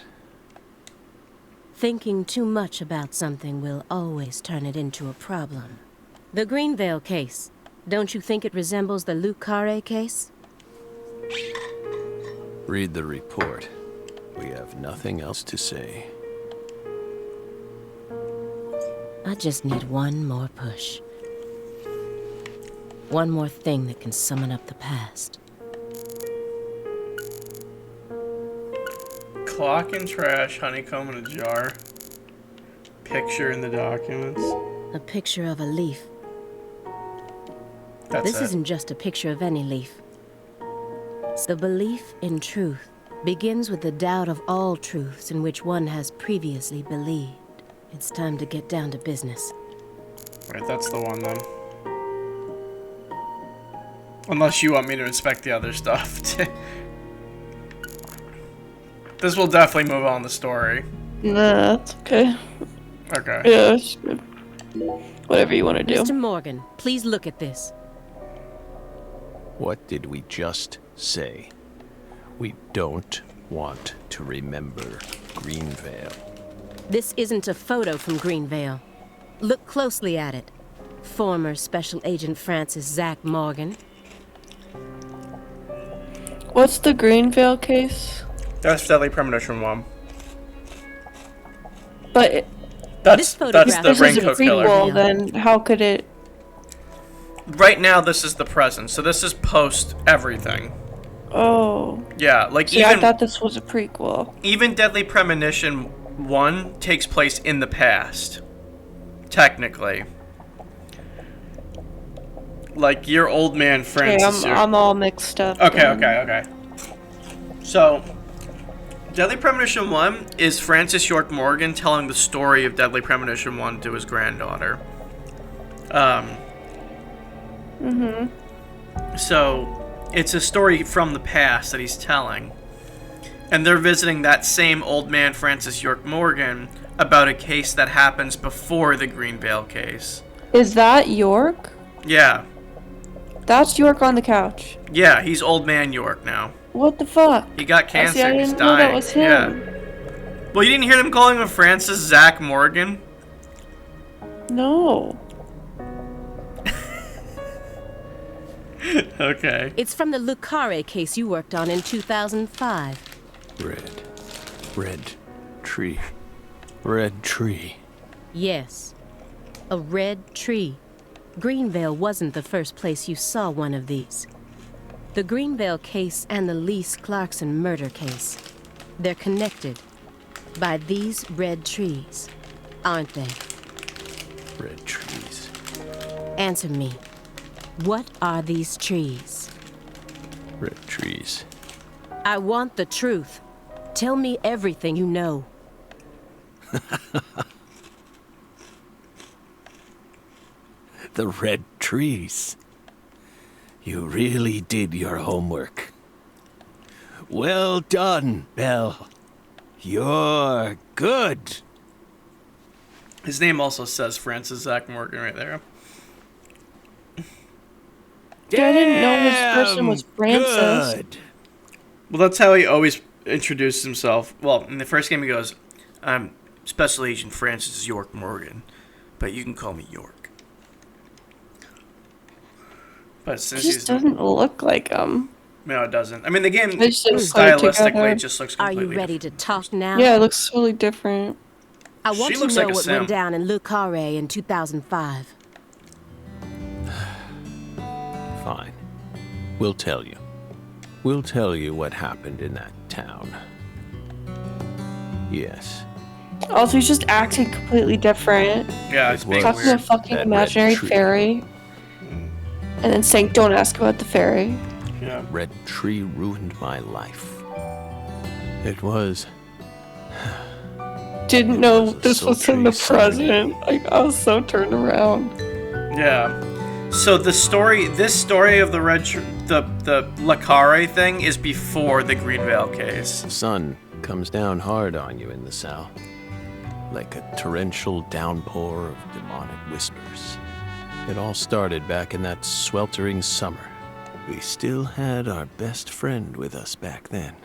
S4: Thinking too much about something will always turn it into a problem. The Greenvale case. Don't you think it resembles the Luke Carre case?
S7: Read the report. We have nothing else to say.
S4: I just need one more push. One more thing that can summon up the past.
S1: Clock and trash, honeycomb in a jar. Picture in the documents.
S4: A picture of a leaf.
S1: That's
S4: This
S1: it.
S4: isn't just a picture of any leaf. The belief in truth begins with the doubt of all truths in which one has previously believed. It's time to get down to business.
S1: Right, that's the one then. Unless you want me to inspect the other stuff. This will definitely move on the story.
S2: Nah, that's okay.
S1: Okay.
S2: Yeah, it's good. Whatever you want to do.
S4: Mr. Morgan, please look at this.
S7: What did we just say? We don't want to remember Greenvale.
S4: This isn't a photo from Greenvale. Look closely at it. Former Special Agent Francis Zach Morgan.
S2: What's the Greenvale case?
S1: That's Deadly Premonition 1.
S2: But
S4: This
S1: That's
S4: photograph
S1: the
S2: this is a
S1: raincoat killer.
S2: prequel, then how could it...
S1: Right now, this is the present, so this is post everything.
S2: Oh.
S1: Yeah, like
S2: See, I
S1: even
S2: thought this was a prequel.
S1: even Deadly Premonition 1 takes place in the past. Technically. Like your old man
S2: Okay,
S1: Francis.
S2: I'm all mixed up.
S1: Okay,
S2: then.
S1: okay. So, Deadly Premonition 1 is Francis York Morgan telling the story of Deadly Premonition 1 to his granddaughter. So, it's a story from the past that he's telling. And they're visiting that same old man, Francis York Morgan, about a case that happens before the Greenvale case.
S2: Is that York?
S1: Yeah.
S2: That's York on the couch.
S1: Yeah, he's old man York now.
S2: What the fuck?
S1: He got
S2: I
S1: cancer.
S2: see, I
S1: He's
S2: didn't
S1: dying.
S2: know that was him.
S1: Yeah. Well, you didn't hear them calling him Francis Zach Morgan?
S2: No.
S1: Okay.
S4: It's from the Luke Carre case you worked on in 2005.
S7: Red tree. Red tree.
S4: Yes. A red tree. Greenvale wasn't the first place you saw one of these. The Greenvale case and the Lise Clarkson murder case. They're connected by these red trees, aren't they?
S7: Red trees.
S4: Answer me. What are these trees?
S7: Red trees.
S4: I want the truth. Tell me everything you know.
S7: the red trees. You really did your homework. Well done, Belle. You're good.
S1: His name also says Francis Zach Morgan right there.
S2: Yeah, I didn't know his first name was Francis.
S7: Good.
S1: Well, that's how he always introduces himself. Well, in the first game he goes, I'm Special Agent Francis York Morgan, but you can call me York. But
S2: He
S1: since
S2: just
S1: he's...
S2: doesn't look like him.
S1: No, it doesn't. I mean, the game,
S2: They just didn't put it
S1: stylistically,
S2: together.
S1: it just looks
S4: Are
S1: completely
S4: you ready
S1: different.
S4: to talk now?
S2: Yeah, it looks totally different.
S4: I want
S1: She
S4: to
S1: looks
S4: know
S1: like a
S4: what
S1: sim.
S4: went down in Le Carré in 2005.
S7: Fine. We'll tell you. We'll tell you what happened in that town. Yes.
S2: Also, he's just acting completely different.
S1: Yeah, it's
S7: It
S1: being
S7: was.
S2: Talking to a
S1: weird.
S2: fucking
S7: That
S2: imaginary
S7: red tree.
S2: fairy. And then saying, don't ask about the fairy.
S1: Yeah.
S7: Red tree ruined my life. It was...
S2: Didn't
S7: It
S2: know
S7: was a
S2: this was in the
S7: sultry
S2: present. Like, I was so turned around.
S1: Yeah. So this story of the the Le Carré thing is before the Greenvale case.
S7: The sun comes down hard on you in the south, like a torrential downpour of demonic whispers. It all started back in that sweltering summer. We still had our best friend with us back then.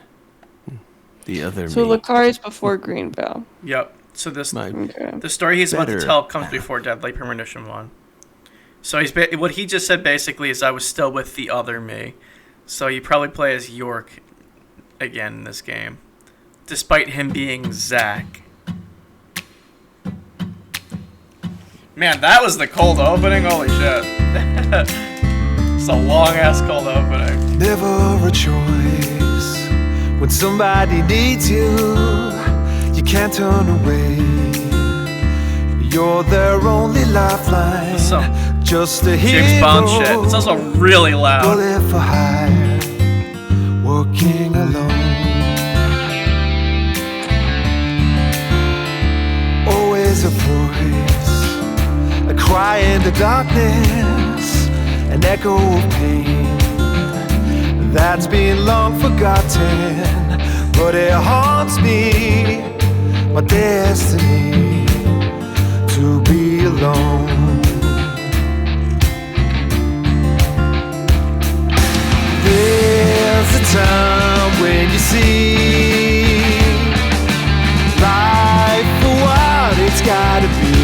S7: The other
S2: So
S7: me.
S2: Lucari's before Greenville.
S1: Yep. So this
S7: My
S2: Okay.
S1: the story he's about to
S7: better
S1: tell comes
S7: half.
S1: before Deadly Premonition 1. So what he just said basically is I was still with the other me. So you probably play as York again in this game, despite him being Zach. Man, that was the cold opening. Holy shit! It's a long ass cold opening.
S3: Never a choice. When somebody needs you, you can't turn away. You're their only lifeline.
S1: Some
S3: Just a
S1: James
S3: hero.
S1: Bond shit. It's also really loud.
S3: Bullet for hire, working alone. Always a voice, a cry in the darkness, an echo of pain that's been long forgotten, but it haunts me, my destiny to be alone. There's a time when you see life for what it's gotta be.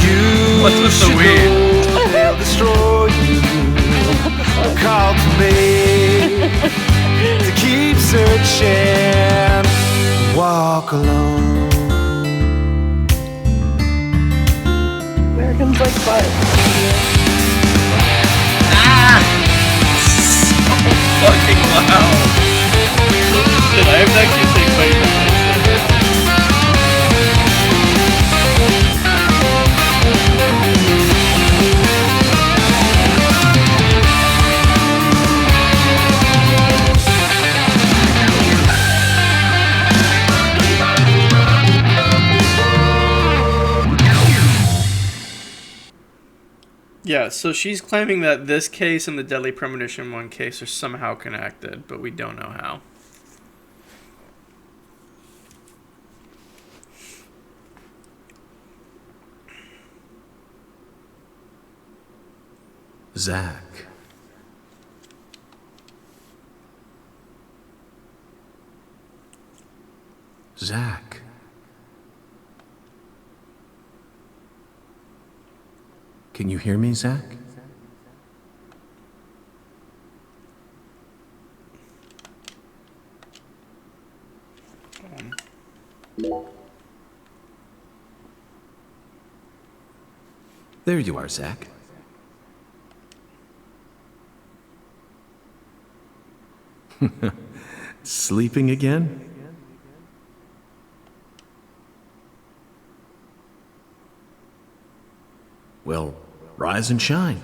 S3: You
S1: What's with the
S3: should
S1: weed?
S3: know they'll destroy you. Call to me to keep searching, walk alone.
S2: Americans like butt.
S1: Fucking loud. Shit, I have to actually take place. Yeah, so she's claiming that this case and the Deadly Premonition 1 case are somehow connected, but we don't know how.
S7: Zach. Zach. Can you hear me, Zach? There you are, Zach. Sleeping again? Well, rise and shine.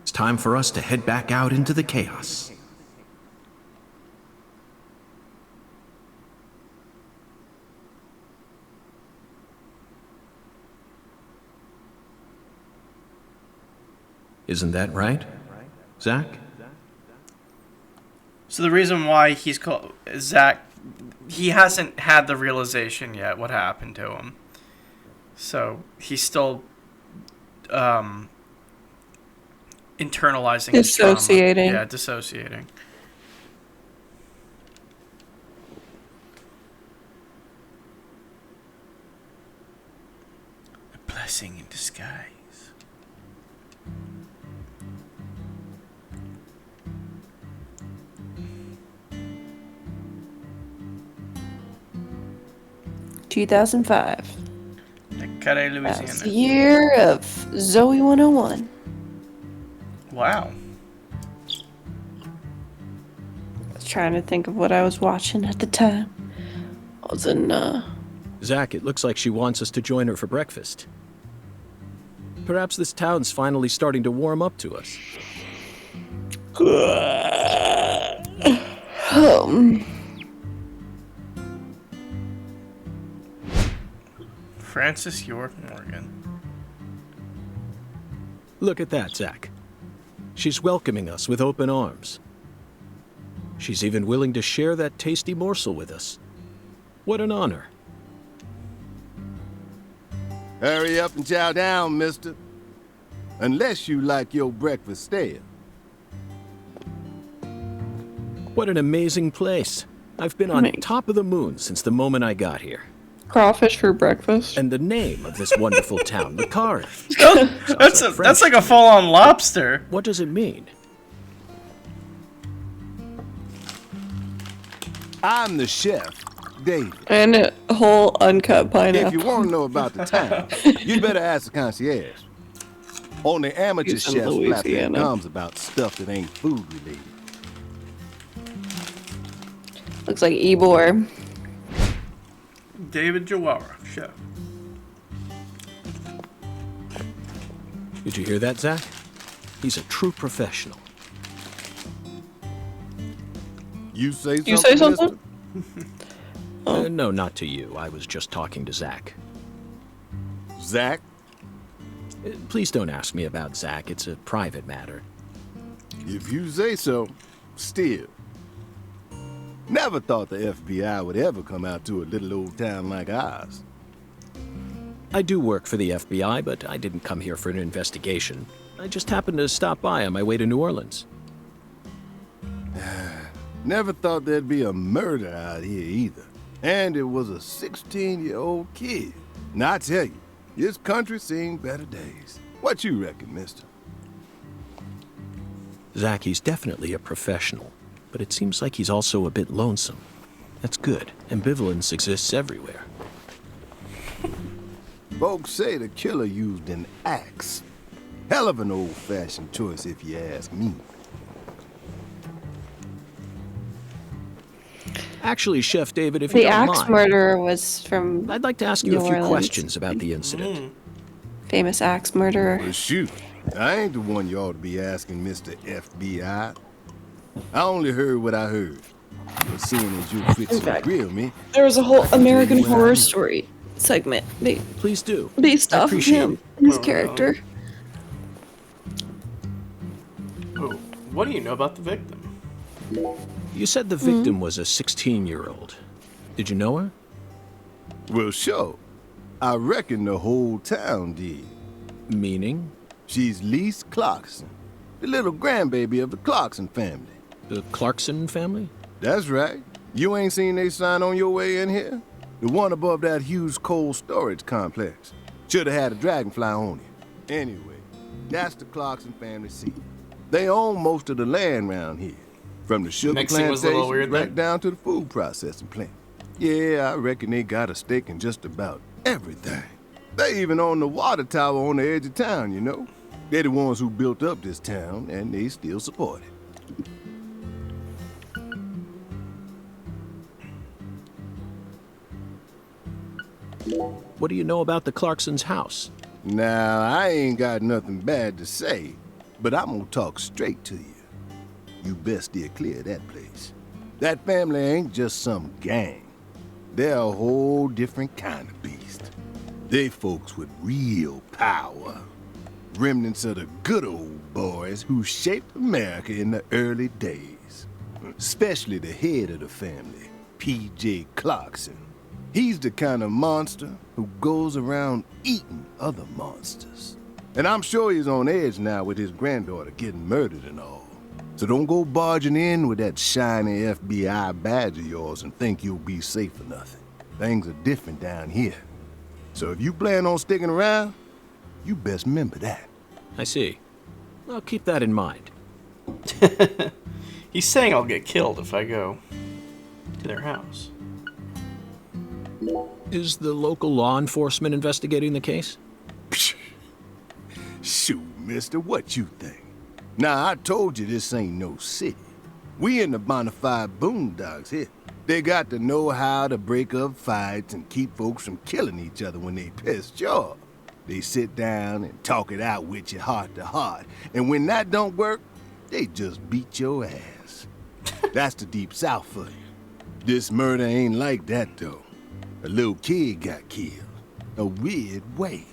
S7: It's time for us to head back out into the chaos. Isn't that right, Zach?
S1: So the reason why he's called Zach, he hasn't had the realization yet what happened to him. So he's still internalizing his trauma.
S2: Dissociating.
S1: Yeah, dissociating. A blessing in disguise.
S2: 2005.
S1: Carre,
S2: That's the
S1: Louisiana.
S2: year of Zoe 101.
S1: Wow.
S2: I was trying to think of what I was watching at the time. I was in,
S7: Zach, it looks like she wants us to join her for breakfast. Perhaps this town's finally starting to warm up to us.
S1: Francis York Morgan.
S7: Look at that, Zach. She's welcoming us with open arms. She's even willing to share that tasty morsel with us. What an honor.
S8: Hurry up and chow down, mister. Unless you like your breakfast stale.
S7: What an amazing place. I've been on top of the moon since the moment I got here.
S2: crawfish for breakfast.
S7: And the name of this wonderful town, Macari.
S1: That's like a full-on lobster.
S7: What does it mean?
S8: I'm the chef, David.
S2: And a whole uncut pineapple.
S8: If you want to know about the town, you'd better ask the concierge. On the amateur
S2: He's from
S8: chef's flap that
S2: Louisiana.
S8: comes about stuff that ain't food related.
S2: Looks like Ebor.
S1: David Jawara, chef.
S7: Did you hear that, Zach? He's a true professional.
S8: You say something?
S2: You say something?
S7: No, not to you. I was just talking to Zach.
S8: Mister? Zach?
S7: Please don't ask me about Zach. It's a private matter.
S8: If you say so, still. Never thought the FBI would ever come out to a little old town like ours.
S7: I do work for the FBI, but I didn't come here for an investigation. I just happened to stop by on my way to New Orleans.
S8: Never thought there'd be a murder out here either. And it was a 16-year-old kid. Now I tell you, this country's seen better days. What you reckon, mister?
S7: Zach, he's definitely a professional, but it seems like he's also a bit lonesome. That's good. Ambivalence exists everywhere.
S8: Folks say the killer used an axe. Hell of an old-fashioned choice, if you ask me.
S7: Actually, Chef David, if you
S2: The
S7: don't
S2: axe
S7: mind,
S2: murderer was from
S7: I'd like to ask you
S2: New
S7: a few
S2: Orleans.
S7: questions about the incident.
S2: Famous axe murderer.
S8: Well, shoot. I ain't the one you ought to be asking, Mr. FBI. I only heard what I heard. But seeing as you fix to
S2: fact,
S8: grill me,
S2: There was a whole American
S8: you what I
S2: Horror
S8: mean.
S2: Story segment
S7: Please do.
S2: based
S7: I
S2: off of
S7: appreciate
S2: him
S7: it.
S2: and his
S1: Oh,
S2: character.
S1: Oh, what do you know about the victim?
S7: You said the victim was a 16-year-old. Did you know her?
S8: well, sure. I reckon the whole town did.
S7: Meaning?
S8: She's Lise Clarkson, the little grandbaby of the Clarkson family.
S7: The Clarkson family?
S8: That's right. You ain't seen they sign on your way in here? The one above that huge cold storage complex. Should have had a dragonfly on it. Anyway, that's the Clarkson family seat. They own most of the land round here. From the sugar
S1: Mixing was a
S8: plantation
S1: little weird
S8: right
S1: there.
S8: down to the food processing plant. Yeah, I reckon they got a stake in just about everything. They even own the water tower on the edge of town, you know? They're the ones who built up this town, and they still support it.
S7: What do you know about the Clarkson's house?
S8: Now, I ain't got nothing bad to say, but I'm gonna talk straight to you. You best steer clear of that place. That family ain't just some gang. They're a whole different kind of beast. They folks with real power. Remnants of the good old boys who shaped America in the early days. Especially the head of the family, P.J. Clarkson. He's the kind of monster who goes around eating other monsters. And I'm sure he's on edge now with his granddaughter getting murdered and all. So don't go barging in with that shiny FBI badge of yours and think you'll be safe for nothing. Things are different down here. So if you plan on sticking around, you best remember that.
S9: I see. I'll keep that in mind.
S1: He's saying I'll get killed if I go to their house.
S9: Is the local law enforcement investigating the case?
S8: Shoot, mister, what you think? Now, I told you this ain't no city. We in the bonafide boondocks here. They got the know-how to break up fights and keep folks from killing each other when they pissed you off. They sit down and talk it out with you heart to heart. And when that don't work, they just beat your ass. That's the deep south for you. This murder ain't like that, though. A little kid got killed. A weird way.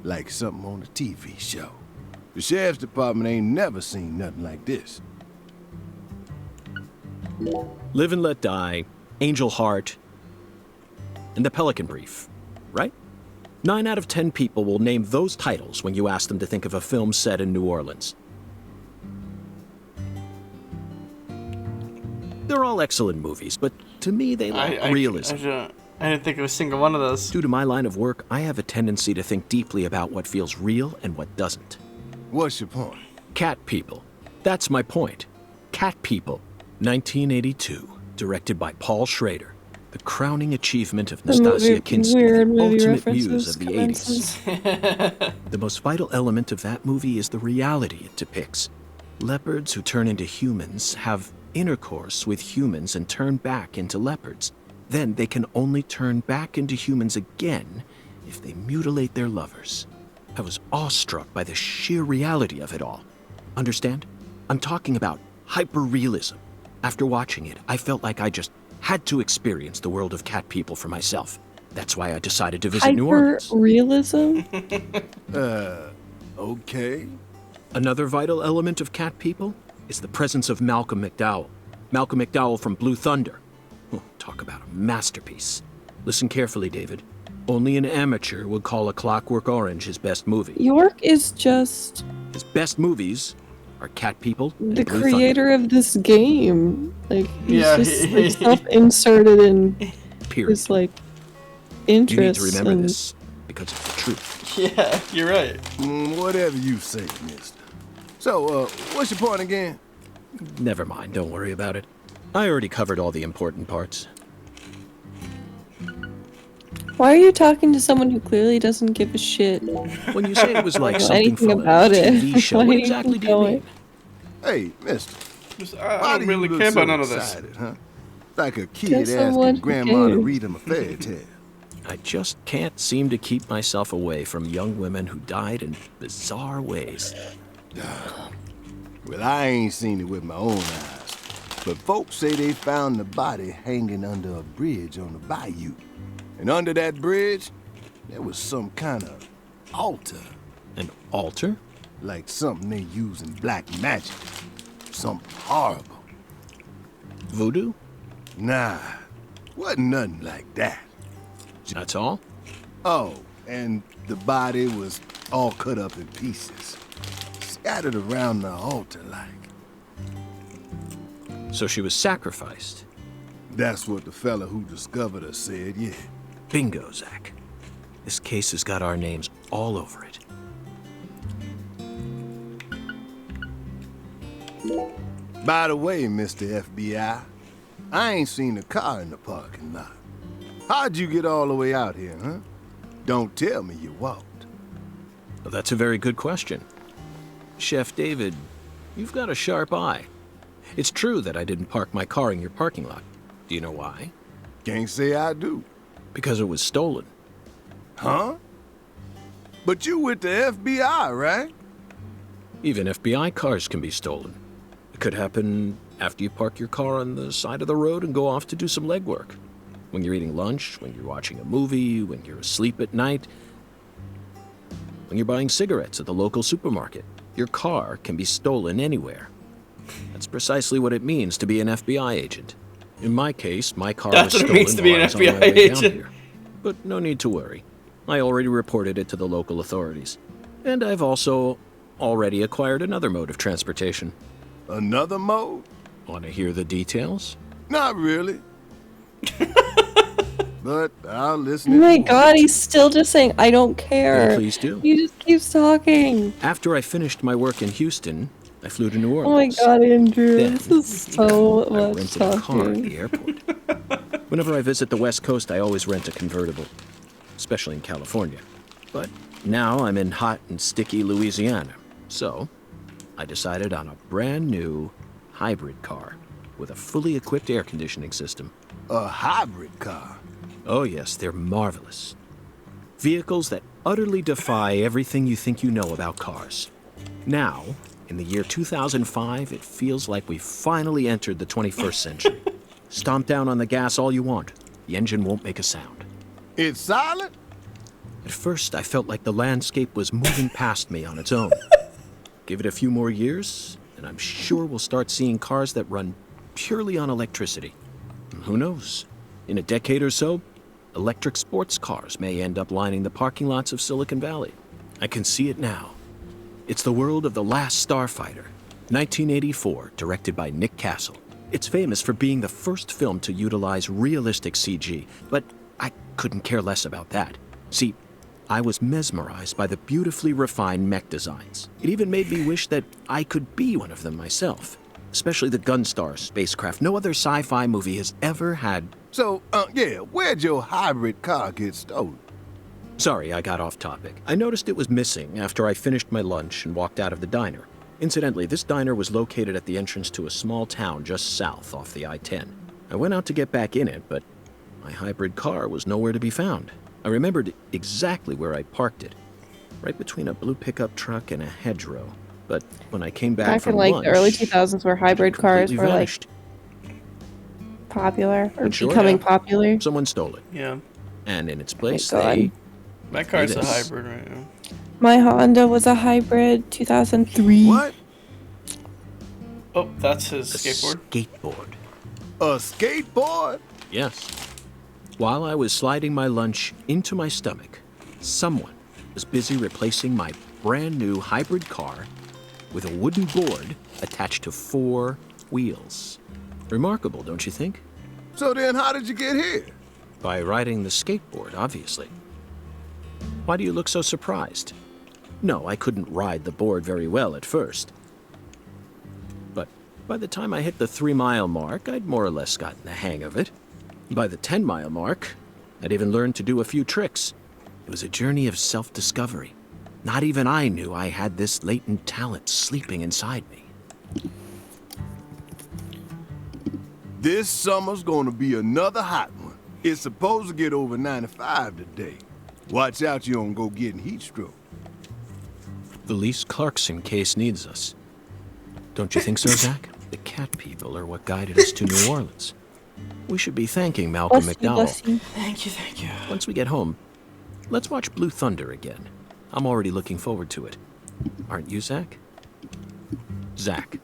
S8: Like something on a TV show. The sheriff's department ain't never seen nothing like this.
S9: Live and Let Die, Angel Heart, and The Pelican Brief, right? 9 out of 10 people will name those titles when you ask them to think of a film set in New Orleans. They're all excellent movies, but to me they lack realism.
S1: I didn't think of a single one of those.
S9: Due to my line of work, I have a tendency to think deeply about what feels real and what doesn't.
S8: What's your point?
S9: Cat People. That's my point. Cat People, 1982, directed by Paul Schrader. The crowning achievement of Nastasia Kinski, the ultimate muse of the 80s. The most vital element of that movie is the reality it depicts. Leopards who turn into humans have intercourse with humans and turn back into leopards. Then they can only turn back into humans again if they mutilate their lovers. I was awestruck by the sheer reality of it all. Understand? I'm talking about hyper-realism. After watching it, I felt like I just had to experience the world of Cat People for myself. That's why I decided to visit New Orleans.
S2: Hyper-realism?
S8: Okay.
S9: Another vital element of Cat People is the presence of Malcolm McDowell. Malcolm McDowell from Blue Thunder. Oh, talk about a masterpiece. Listen carefully, David. Only an amateur would call A Clockwork Orange his best movie.
S2: York is just
S9: His best movies are Cat People and
S2: the
S9: Blue
S2: creator
S9: Thunder.
S2: of this game. Like, he's
S1: Yeah,
S2: just like self-inserted in
S9: Period.
S2: his like
S9: You need
S2: interests.
S9: to remember
S2: and
S9: this because it's the truth.
S1: Yeah, you're right.
S8: Whatever you say, mister. So, what's your point again?
S9: Never mind, don't worry about it. I already covered all the important parts.
S2: Why are you talking to someone who clearly doesn't give a shit?
S9: When you say it was like
S2: Know
S9: something
S2: anything
S9: from
S2: about
S9: a
S2: it.
S9: TV show,
S2: Why
S9: what
S2: are you
S9: exactly do you
S2: going?
S9: mean?
S8: Hey, mister.
S1: I
S8: Why
S1: don't
S8: do you
S1: really
S8: look
S1: care
S8: so
S1: about none of this.
S8: excited, huh? Like a kid
S2: Tell someone
S8: asking
S2: who
S8: grandma to
S2: cares.
S8: read him a fairy tale.
S9: I just can't seem to keep myself away from young women who died in bizarre ways.
S8: Well, I ain't seen it with my own eyes, but folks say they found the body hanging under a bridge on the bayou. And under that bridge, there was some kind of altar,
S9: An altar?
S8: like something they use in black magic. Something horrible.
S9: Voodoo?
S8: Nah, wasn't nothing like that.
S9: That's all?
S8: Oh, and the body was all cut up in pieces, scattered around the altar like.
S9: So she was sacrificed.
S8: That's what the fella who discovered her said, yeah.
S9: Bingo, Zach. This case has got our names all over it.
S8: By the way, Mr. FBI, I ain't seen a car in the parking lot. How'd you get all the way out here, huh? Don't tell me you walked.
S9: Well, that's a very good question. Chef David, you've got a sharp eye. It's true that I didn't park my car in your parking lot. Do you know why?
S8: Can't say I do.
S9: Because it was stolen.
S8: Huh? But you with the FBI, right?
S9: Even FBI cars can be stolen. It could happen after you park your car on the side of the road and go off to do some legwork. When you're eating lunch, when you're watching a movie, when you're asleep at night. When you're buying cigarettes at the local supermarket, your car can be stolen anywhere. That's precisely what it means to be an FBI agent. In my case, my car
S1: That's
S9: was
S1: what it
S9: stolen
S1: means to be
S9: while
S1: an
S9: I was on my
S1: FBI
S9: way down
S1: agent.
S9: here. But no need to worry. I already reported it to the local authorities. And I've also already acquired another mode of transportation.
S8: Another mode?
S9: Want to hear the details?
S8: Not really. But I'll listen.
S2: Oh my god, he's still just saying, I don't
S9: Yeah,
S2: care.
S9: please do.
S2: He just keeps talking.
S9: After I finished my work in Houston, I flew to New
S2: Oh my
S9: Orleans.
S2: god, Andrew.
S9: Then,
S2: This is so
S9: I
S2: much
S9: rented a car at
S2: talking.
S9: the airport. Whenever I visit the West Coast, I always rent a convertible, especially in California. But now I'm in hot and sticky Louisiana, so I decided on a brand new hybrid car with a fully equipped air conditioning system.
S8: A hybrid car?
S9: Oh yes, they're marvelous. Vehicles that utterly defy everything you think you know about cars. Now, in the year 2005, it feels like we've finally entered the 21st century. Stomp down on the gas all you want. The engine won't make a sound.
S8: It's silent?
S9: At first, I felt like the landscape was moving past me on its own. Give it a few more years, and I'm sure we'll start seeing cars that run purely on electricity. And who knows? In a decade or so, electric sports cars may end up lining the parking lots of Silicon Valley. I can see it now. It's the world of The Last Starfighter, 1984, directed by Nick Castle. It's famous for being the first film to utilize realistic CG, but I couldn't care less about that. See, I was mesmerized by the beautifully refined mech designs. It even made me wish that I could be one of them myself, especially the Gunstar spacecraft. No other sci-fi movie has ever had.
S8: So, yeah, where'd your hybrid car get stolen?
S9: Sorry, I got off topic. I noticed it was missing after I finished my lunch and walked out of the diner. Incidentally, this diner was located at the entrance to a small town just south off the I-10. I went out to get back in it, but my hybrid car was nowhere to be found. I remembered exactly where I parked it, right between a blue pickup truck and a hedgerow. But when I came back
S2: Back
S9: from
S2: in like
S9: lunch,
S2: the early 2000s where hybrid
S9: it
S2: cars
S9: completely
S2: were like
S9: vanished.
S2: popular or
S9: And sure,
S2: becoming
S1: yeah.
S2: popular.
S9: Someone stole it,
S1: Yeah.
S9: and in its place,
S2: God.
S9: they
S1: My car's a
S9: It is.
S1: hybrid right now.
S2: My Honda was a hybrid 2003.
S8: What?
S1: Oh, that's his
S9: a
S1: skateboard.
S9: skateboard.
S8: A skateboard?
S9: Yes. While I was sliding my lunch into my stomach, someone was busy replacing my brand new hybrid car with a wooden board attached to 4 wheels. Remarkable, don't you think?
S8: So then how did you get here?
S9: By riding the skateboard, obviously. Why do you look so surprised? No, I couldn't ride the board very well at first. But by the time I hit the 3-mile mark, I'd more or less gotten the hang of it. By the 10-mile mark, I'd even learned to do a few tricks. It was a journey of self-discovery. Not even I knew I had this latent talent sleeping inside me.
S8: This summer's gonna be another hot one. It's supposed to get over 95 today. Watch out you don't go getting heat stroke.
S9: The Lise Clarkson case needs us. Don't you think so, Zach? The cat people are what guided us to New Orleans. We should be thanking Malcolm
S2: Bless you,
S9: McDowell.
S2: bless you.
S1: Thank you, thank you.
S9: Once we get home, let's watch Blue Thunder again. I'm already looking forward to it. Aren't you, Zach? Zach,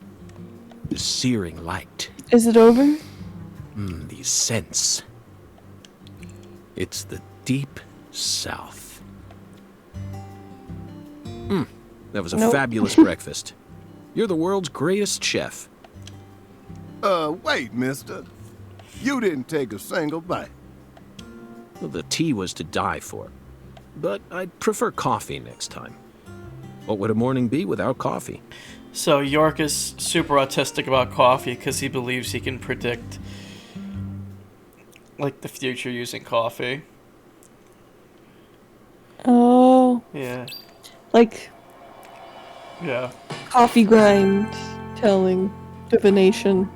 S9: the searing light.
S2: Is it over?
S9: These scents. It's the deep south. That was a
S2: Nope.
S9: fabulous breakfast. You're the world's greatest chef.
S8: Wait, mister. You didn't take a single bite.
S9: Well, the tea was to die for. But I'd prefer coffee next time. What would a morning be without coffee?
S1: So York is super autistic about coffee because he believes he can predict like the future using coffee.
S2: Oh,
S1: Yeah.
S2: like
S1: Yeah.
S2: coffee grind telling divination.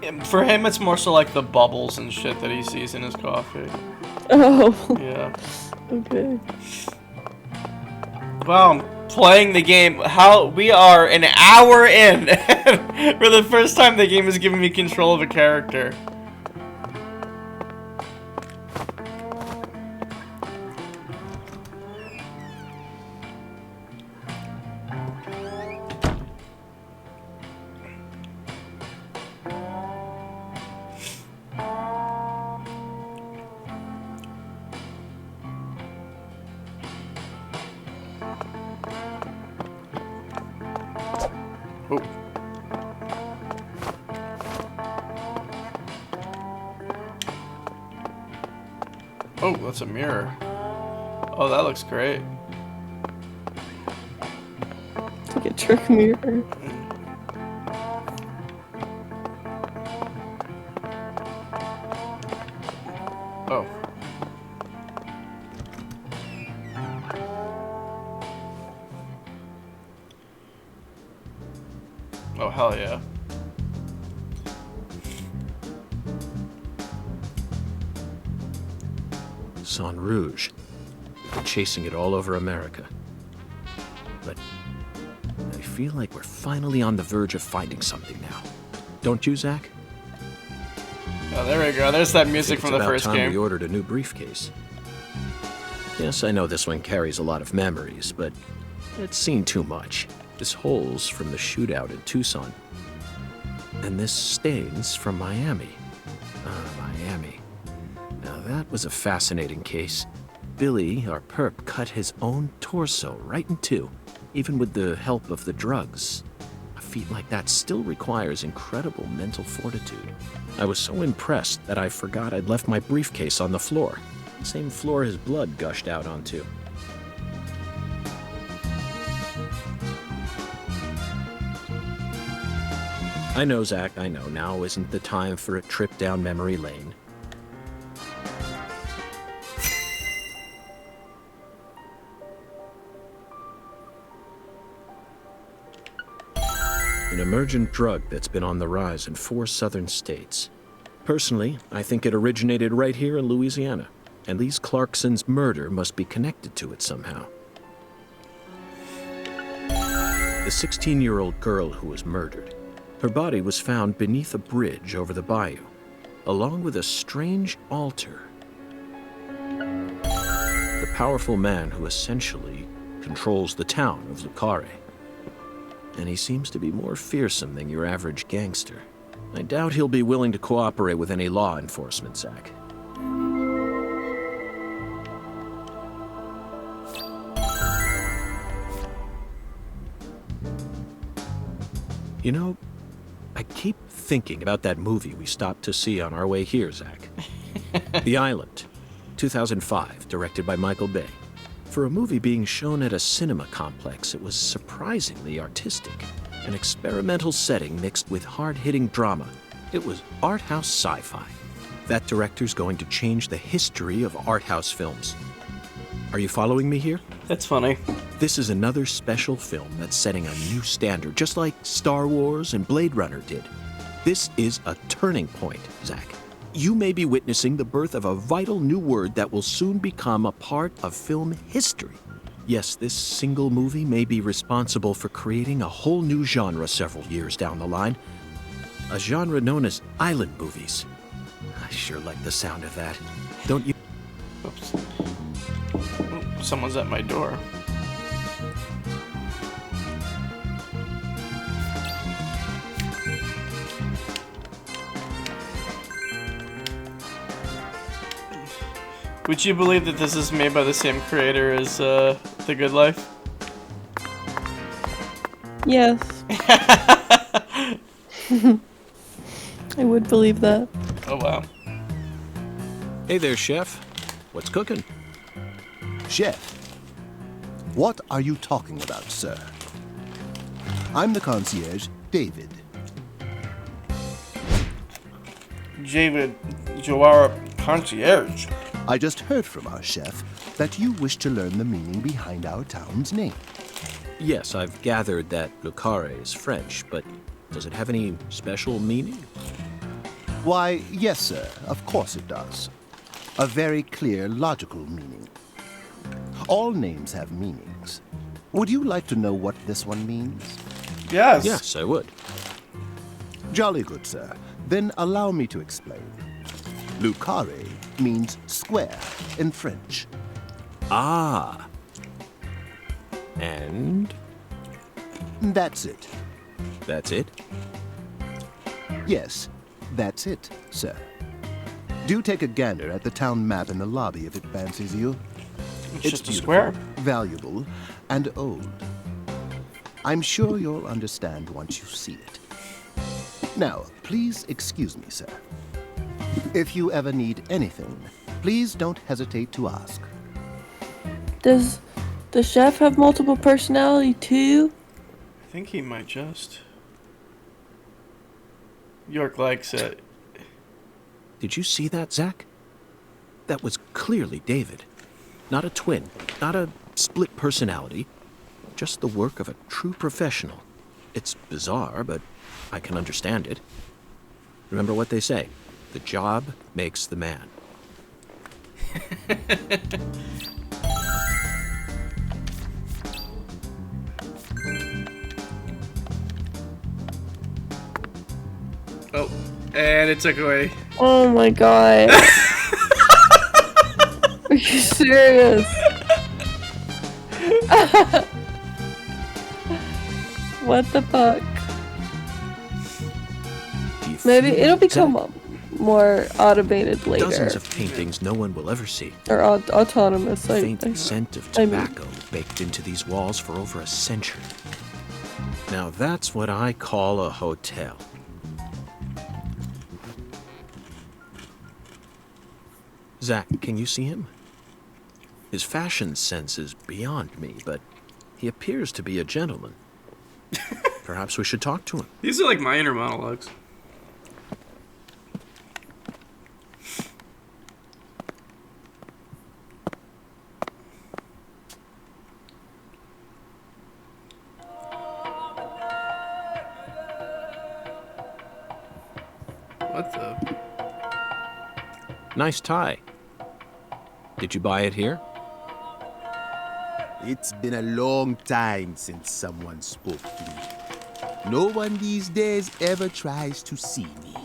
S1: And for him, it's more so like the bubbles and shit that he sees in his coffee.
S2: Oh,
S1: Yeah.
S2: okay.
S1: Wow, I'm playing the game. How we are an hour in. For the first time, the game is giving me control of a character. Oh. Oh, that's a mirror. Oh, that looks great.
S2: It's like a trick mirror.
S1: Oh. Oh, hell yeah.
S9: Sang Rouge. We've been chasing it all over America. But I feel like we're finally on the verge of finding something now. Don't you, Zach?
S1: Oh, there we go. There's that music
S9: It's
S1: from the
S9: about
S1: first
S9: time
S1: game.
S9: we ordered a new briefcase. Yes, I know this one carries a lot of memories, but it's seen too much. This hole's from the shootout in Tucson. And this stain's from Miami. Miami. Now that was a fascinating case. Billy, our perp, cut his own torso right in two, even with the help of the drugs. A feat like that still requires incredible mental fortitude. I was so impressed that I forgot I'd left my briefcase on the floor. The same floor his blood gushed out onto. I know, Zach, I know. Now isn't the time for a trip down memory lane. An emergent drug that's been on the rise in 4 southern states. Personally, I think it originated right here in Louisiana, and Lise Clarkson's murder must be connected to it somehow. The 16-year-old girl who was murdered, her body was found beneath a bridge over the bayou, along with a strange altar. The powerful man who essentially controls the town of Lucare. And he seems to be more fearsome than your average gangster. I doubt he'll be willing to cooperate with any law enforcement, Zach. You know, I keep thinking about that movie we stopped to see on our way here, Zach. The Island, 2005, directed by Michael Bay. For a movie being shown at a cinema complex, it was surprisingly artistic. An experimental setting mixed with hard-hitting drama. It was art house sci-fi. That director's going to change the history of art house films. Are you following me here?
S1: That's funny.
S9: This is another special film that's setting a new standard, just like Star Wars and Blade Runner did. This is a turning point, Zach. You may be witnessing the birth of a vital new word that will soon become a part of film history. Yes, this single movie may be responsible for creating a whole new genre several years down the line. A genre known as island movies. I sure like the sound of that. Don't you?
S1: Oops. Oh, someone's at my door. Would you believe that this is made by the same creator as The Good Life?
S2: Yes. I would believe that.
S1: Oh, wow.
S9: Hey there, Chef. What's cooking?
S8: Chef, what are you talking about, sir? I'm the concierge, David.
S1: David, you are a concierge.
S8: I just heard from our chef that you wish to learn the meaning behind our town's name.
S9: Yes, I've gathered that Lucare is French, but does it have any special meaning?
S8: Why, yes, sir, of course it does. A very clear, logical meaning. All names have meanings. Would you like to know what this one means?
S1: Yes.
S9: Yes, I would.
S8: Jolly good, sir. Then allow me to explain. Lucare means square in French.
S9: Ah. And?
S8: That's it.
S9: That's it?
S8: Yes, that's it, sir. Do take a gander at the town map in the lobby if it fancies you.
S1: It's just a
S8: beautiful,
S1: square.
S8: valuable, and old. I'm sure you'll understand once you see it. Now, please excuse me, sir. If you ever need anything, please don't hesitate to ask.
S2: Does the chef have multiple personality too?
S1: I think he might just. York likes it.
S9: Did you see that, Zach? That was clearly David. Not a twin, not a split personality, just the work of a true professional. It's bizarre, but I can understand it. Remember what they say, the job makes the man.
S1: Oh, and it took away.
S2: Oh my god. Are you serious? What the fuck? Maybe it'll become more automated later.
S9: Dozens of paintings no one will ever see.
S2: Or autonomous.
S9: The faint scent of tobacco baked into these walls for over a century. Now that's what I call a hotel. Zach, can you see him? His fashion sense is beyond me, but he appears to be a gentleman. Perhaps we should talk to him.
S1: These are like my inner monologues. What the?
S9: Nice tie. Did you buy it here?
S3: It's been a long time since someone spoke to me. No one these days ever tries to see me.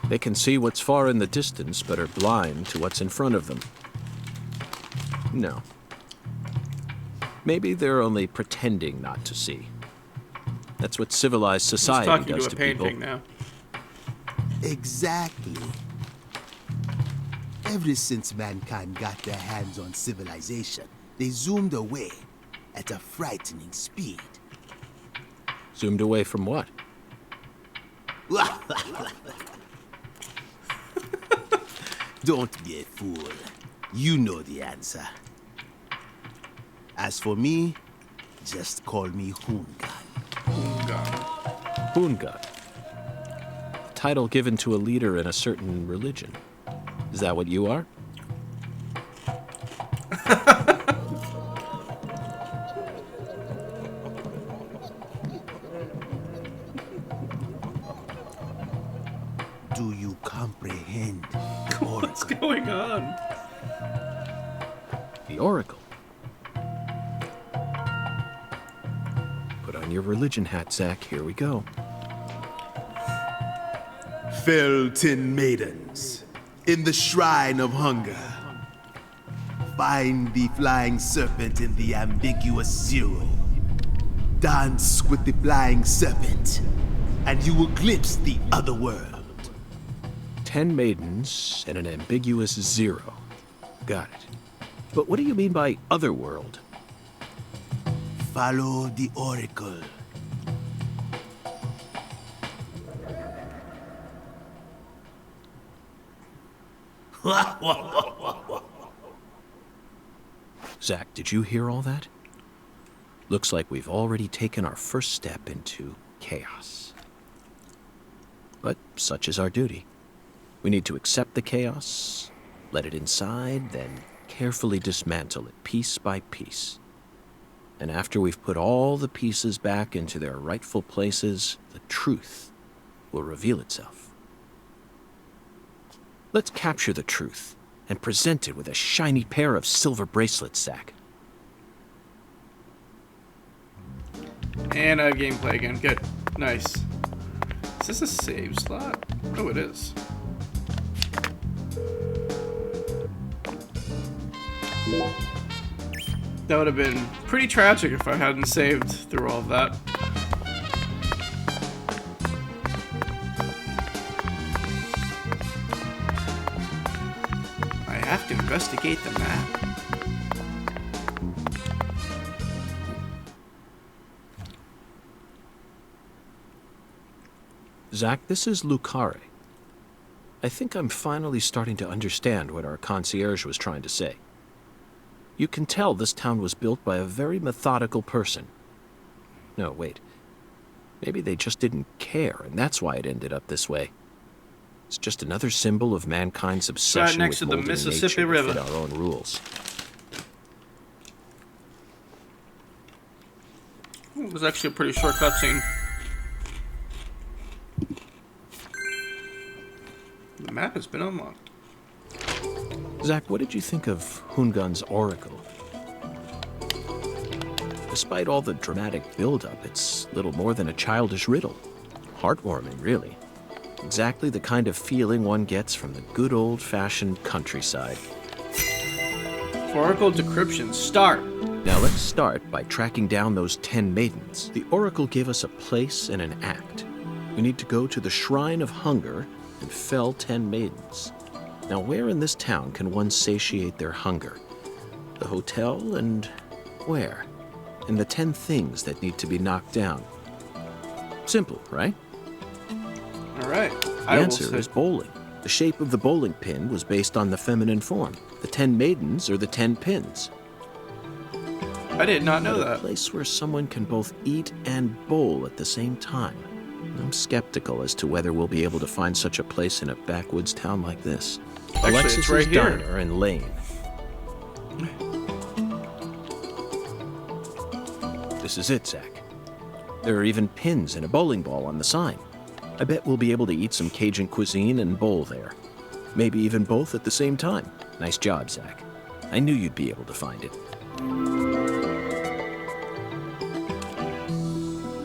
S9: They can see what's far in the distance, but are blind to what's in front of them. No. Maybe they're only pretending not to see. That's what civilized society does to people.
S1: He's talking to a painting now.
S3: Exactly. Ever since mankind got their hands on civilization, they zoomed away at a frightening speed.
S9: Zoomed away from what?
S3: Don't be a fool. You know the answer. As for me, just call me Hungan.
S9: Hungan. Title given to a leader in a certain religion. Is that what you are?
S3: Do you comprehend?
S1: What's going on?
S9: The Oracle. Put on your religion hat, Zach. Here we go.
S3: Felton maidens, in the shrine of hunger, find the flying serpent in the ambiguous zero. Dance with the flying serpent, and you will glimpse the other world.
S9: 10 maidens and an ambiguous zero. Got it. But what do you mean by other world?
S3: Follow the Oracle.
S9: Zach, did you hear all that? Looks like we've already taken our first step into chaos. But such is our duty. We need to accept the chaos, let it inside, then carefully dismantle it piece by piece. And after we've put all the pieces back into their rightful places, the truth will reveal itself. Let's capture the truth and present it with a shiny pair of silver bracelets, Zach.
S1: And gameplay again. Good. Nice. Is this a save slot? Oh, it is. That would have been pretty tragic if I hadn't saved through all of that. I have to investigate the map.
S9: Zach, this is Lucare. I think I'm finally starting to understand what our concierge was trying to say. You can tell this town was built by a very methodical person. No, wait. Maybe they just didn't care, and that's why it ended up this way. It's just another symbol of mankind's obsession
S1: next
S9: with
S1: to the
S9: molding
S1: Mississippi
S9: nature to
S1: River.
S9: fit our own rules.
S1: It was actually a pretty short cutscene. The map has been unlocked.
S9: Zach, what did you think of Hungun's oracle? Despite all the dramatic build-up, it's little more than a childish riddle. Heartwarming, really. Exactly the kind of feeling one gets from the good old-fashioned countryside.
S1: Oracle decryption, start.
S9: Now let's start by tracking down those 10 maidens. The oracle gave us a place and an act. We need to go to the Shrine of Hunger and fell 10 maidens. Now where in this town can one satiate their hunger? The hotel and where? And the 10 things that need to be knocked down. Simple, right?
S1: All right.
S9: The answer is bowling. The shape of the bowling pin was based on the feminine form. The 10 maidens are the 10 pins.
S1: I did not know that.
S9: A place where someone can both eat and bowl at the same time. I'm skeptical as to whether we'll be able to find such a place in a backwoods town like this.
S1: Actually,
S9: Alexis's
S1: it's right here.
S9: Diner and Lane. This is it, Zach. There are even pins and a bowling ball on the sign. I bet we'll be able to eat some Cajun cuisine and bowl there. Maybe even both at the same time. Nice job, Zach. I knew you'd be able to find it.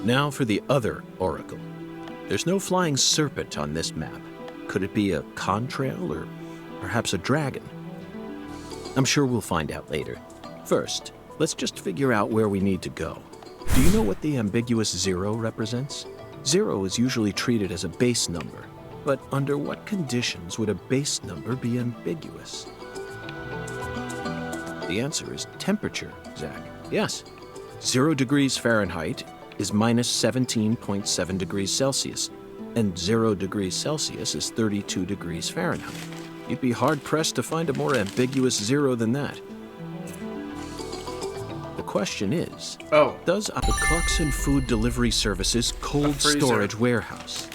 S9: Now for the other oracle. There's no flying serpent on this map. Could it be a contrail or perhaps a dragon? I'm sure we'll find out later. First, let's just figure out where we need to go. Do you know what the ambiguous 0 represents? 0 is usually treated as a base number, but under what conditions would a base number be ambiguous? The answer is temperature, Zach. Yes. 0 degrees Fahrenheit is minus 17.7 degrees Celsius, and 0 degrees Celsius is 32 degrees Fahrenheit. You'd be hard-pressed to find a more ambiguous 0 than that. The question is, does the Clarkson Food Delivery Services cold storage warehouse?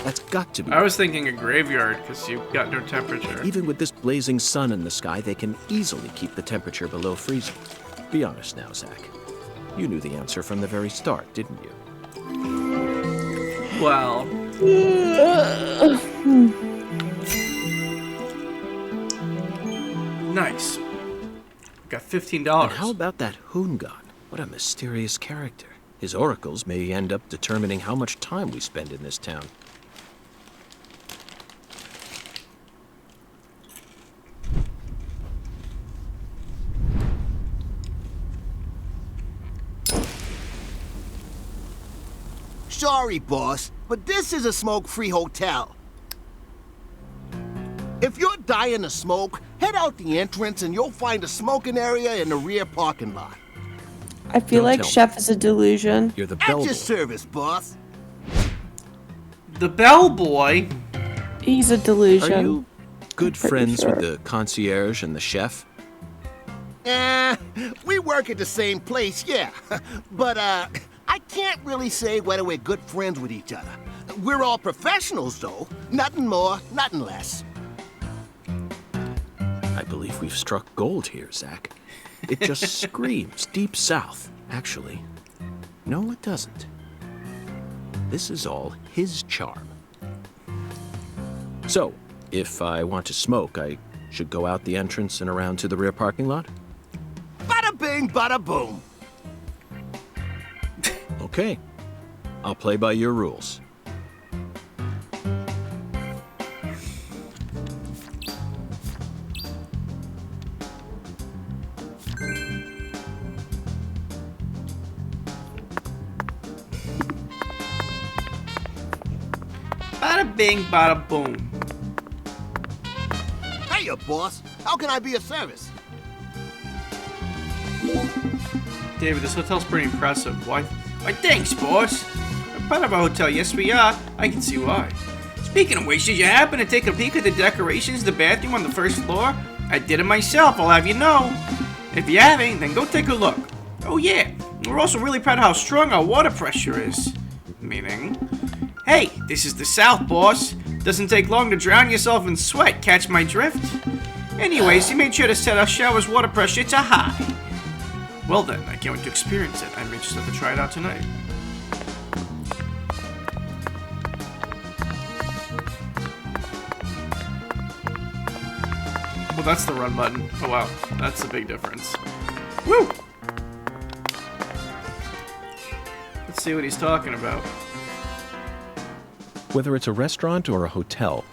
S9: That's got to be.
S1: I was thinking a graveyard because you've got no temperature.
S9: Even with this blazing sun in the sky, they can easily keep the temperature below freezing. Be honest now, Zach. You knew the answer from the very start, didn't you?
S1: Well. Nice. Got $15.
S9: And how about that Hungun? What a mysterious character. His oracles may end up determining how much time we spend in this town.
S3: Sorry, boss, but this is a smoke-free hotel. If you're dying to smoke, head out the entrance and you'll find a smoking area in the rear parking lot.
S2: I feel like Chef is a delusion.
S9: You're the
S3: At
S9: bellboy.
S3: your service, boss.
S1: The bellboy?
S2: He's a delusion.
S9: Are you good
S2: pretty
S9: friends
S2: sure.
S9: with the concierge and the chef?
S3: We work at the same place, yeah. But, I can't really say whether we're good friends with each other. We're all professionals, though. Nothing more, nothing less.
S9: I believe we've struck gold here, Zach. It just screams Deep South, actually. No, it doesn't. This is all his charm. So, if I want to smoke, I should go out the entrance and around to the rear parking lot?
S3: Bada bing, bada boom.
S9: Okay. I'll play by your rules.
S1: Bada bing, bada boom.
S3: Hiya, boss. How can I be of service?
S1: David, this hotel's pretty impressive. Why thanks, boss. part of our hotel. Yes, we are. I can see why. Speaking of which, did you happen to take a peek at the decorations of the bathroom on the first floor? I did it myself, I'll have you know. If you haven't, then go take a look. Oh yeah, we're also really proud of how strong our water pressure is. Meaning? Hey, this is the South, boss. Doesn't take long to drown yourself in sweat, catch my drift? Anyways, he made sure to set our shower's water pressure to high. Well then, I can't wait to experience it. I may just have to try it out tonight. Well, that's the run button. Oh wow, that's a big difference. Woo! Let's see what he's talking about.
S9: Whether it's a restaurant or a hotel,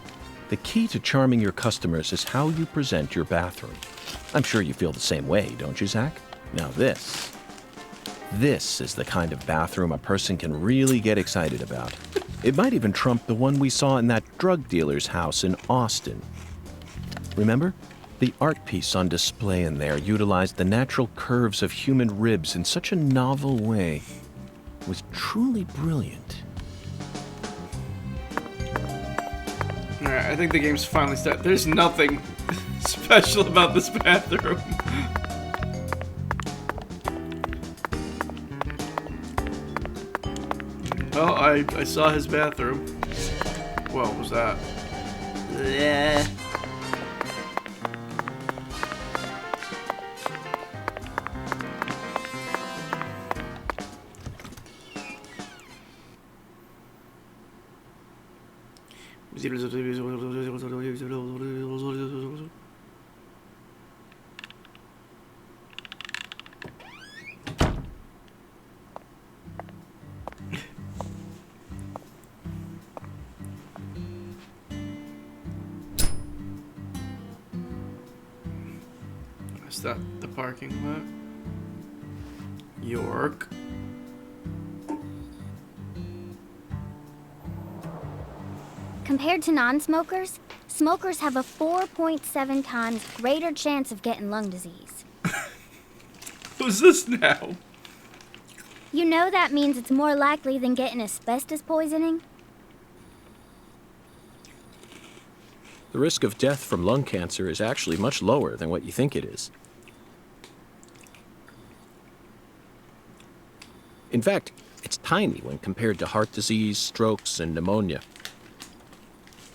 S9: the key to charming your customers is how you present your bathroom. I'm sure you feel the same way, don't you, Zach? Now this is the kind of bathroom a person can really get excited about. It might even trump the one we saw in that drug dealer's house in Austin. Remember? The art piece on display in there utilized the natural curves of human ribs in such a novel way. It was truly brilliant.
S1: Alright, I think the game's finally started. There's nothing special about this bathroom. Well, I saw his bathroom. What was that? Yeah. Is that the parking lot? York.
S10: Compared to non-smokers, smokers have a 4.7 times greater chance of getting lung disease.
S1: Who's this now?
S10: You know that means it's more likely than getting asbestos poisoning?
S9: The risk of death from lung cancer is actually much lower than what you think it is. In fact, it's tiny when compared to heart disease, strokes, and pneumonia.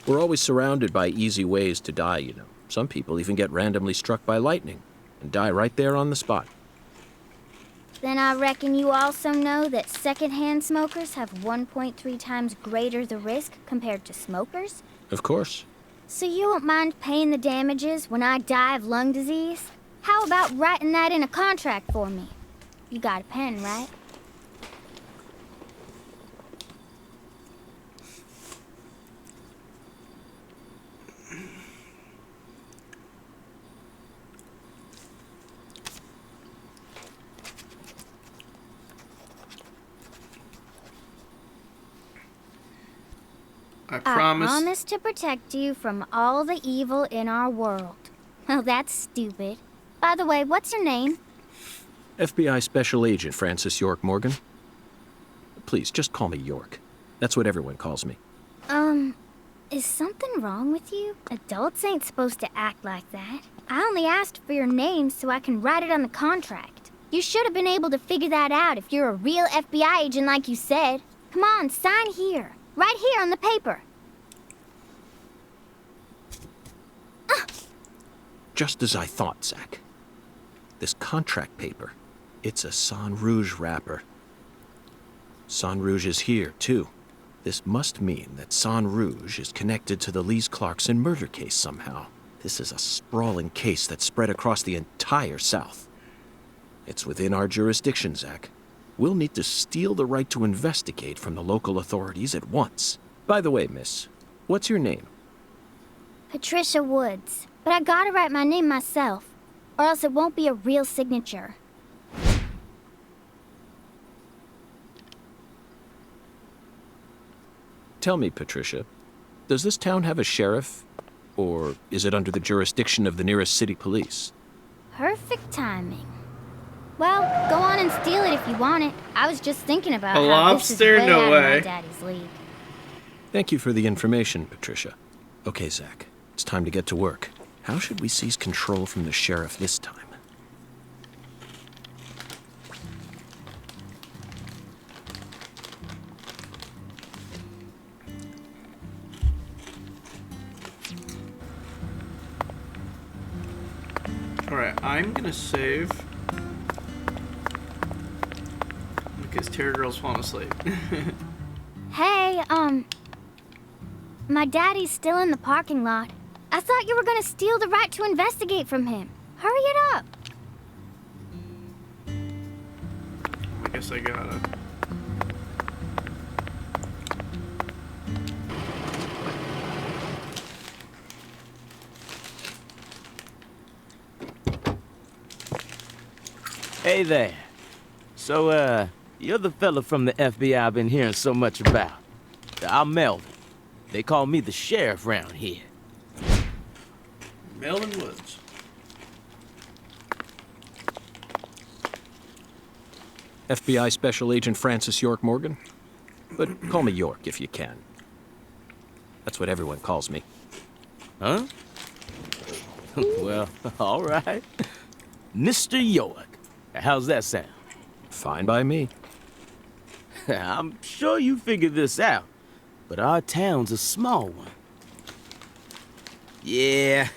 S9: We're always surrounded by easy ways to die, you know. Some people even get randomly struck by lightning and die right there on the spot.
S10: Then I reckon you also know that secondhand smokers have 1.3 times greater the risk compared to smokers?
S9: Of course.
S10: So you won't mind paying the damages when I die of lung disease? How about writing that in a contract for me? You got a pen, right?
S1: I promise
S10: to protect you from all the evil in our world. Well, that's stupid. By the way, what's your name?
S9: FBI Special Agent Francis York Morgan. Please, just call me York. That's what everyone calls me.
S10: Is something wrong with you? Adults ain't supposed to act like that. I only asked for your name so I can write it on the contract. You should have been able to figure that out if you're a real FBI agent like you said. Come on, sign here. Right here on the paper.
S9: Just as I thought, Zach. This contract paper, it's a Sang Rouge wrapper. Sang Rouge is here, too. This must mean that Sang Rouge is connected to the Lise Clarkson murder case somehow. This is a sprawling case that spread across the entire South. It's within our jurisdiction, Zach. We'll need to steal the right to investigate from the local authorities at once. By the way, miss, what's your name?
S10: Patricia Woods. But I gotta write my name myself, or else it won't be a real signature.
S9: Tell me, Patricia, does this town have a sheriff? Or is it under the jurisdiction of the nearest city police?
S10: Perfect timing. Well, go on and steal it if you want it. I was just thinking about
S1: A
S10: how
S1: lobster?
S10: this is way
S1: No
S10: out of
S1: way.
S10: my daddy's league.
S9: Thank you for the information, Patricia. Okay, Zach, it's time to get to work. How should we seize control from the sheriff this time?
S1: Alright, I'm gonna save. Because Terror Girl's falling asleep.
S10: Hey, my daddy's still in the parking lot. I thought you were gonna steal the right to investigate from him. Hurry it up.
S1: I guess I gotta.
S11: Hey there. So, you're the fella from the FBI I've been hearing so much about. I'm Melvin. They call me the sheriff round here.
S1: Melvin Woods.
S9: FBI Special Agent Francis York Morgan? But call me York if you can. That's what everyone calls me.
S11: Huh? Well, all right. Mr. York. How's that sound?
S9: Fine by me.
S11: I'm sure you figured this out, but our town's a small one. Yeah,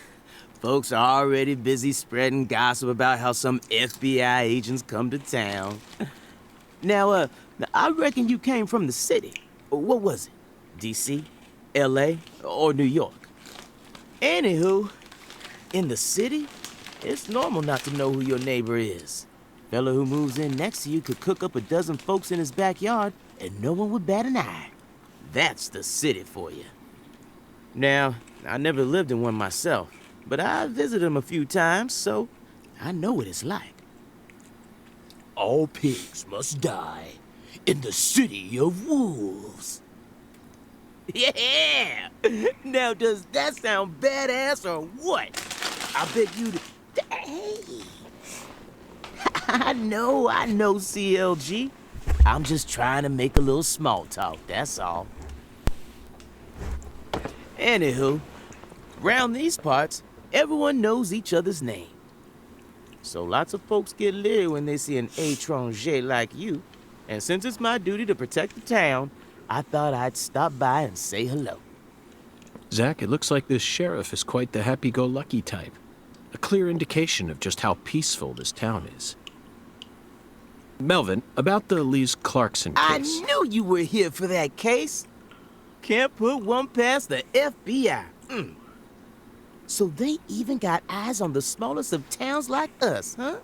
S11: folks are already busy spreading gossip about how some FBI agents come to town. Now, I reckon you came from the city. What was it? D.C., L.A., or New York? Anywho, in the city, it's normal not to know who your neighbor is. Fella who moves in next to you could cook up a dozen folks in his backyard and no one would bat an eye. That's the city for you. Now, I never lived in one myself, but I visited them a few times, so I know what it's like. All pigs must die in the city of wolves. Yeah! Now, does that sound badass or what? I bet you'd... Hey! I know, CLG. I'm just trying to make a little small talk, that's all. Anywho, round these parts, everyone knows each other's name. So lots of folks get leery when they see an étranger like you. And since it's my duty to protect the town, I thought I'd stop by and say hello.
S9: Zach, it looks like this sheriff is quite the happy-go-lucky type. A clear indication of just how peaceful this town is. Melvin, about the Lise Clarkson case.
S11: I knew you were here for that case. Can't put one past the FBI. So they even got eyes on the smallest of towns like us, huh?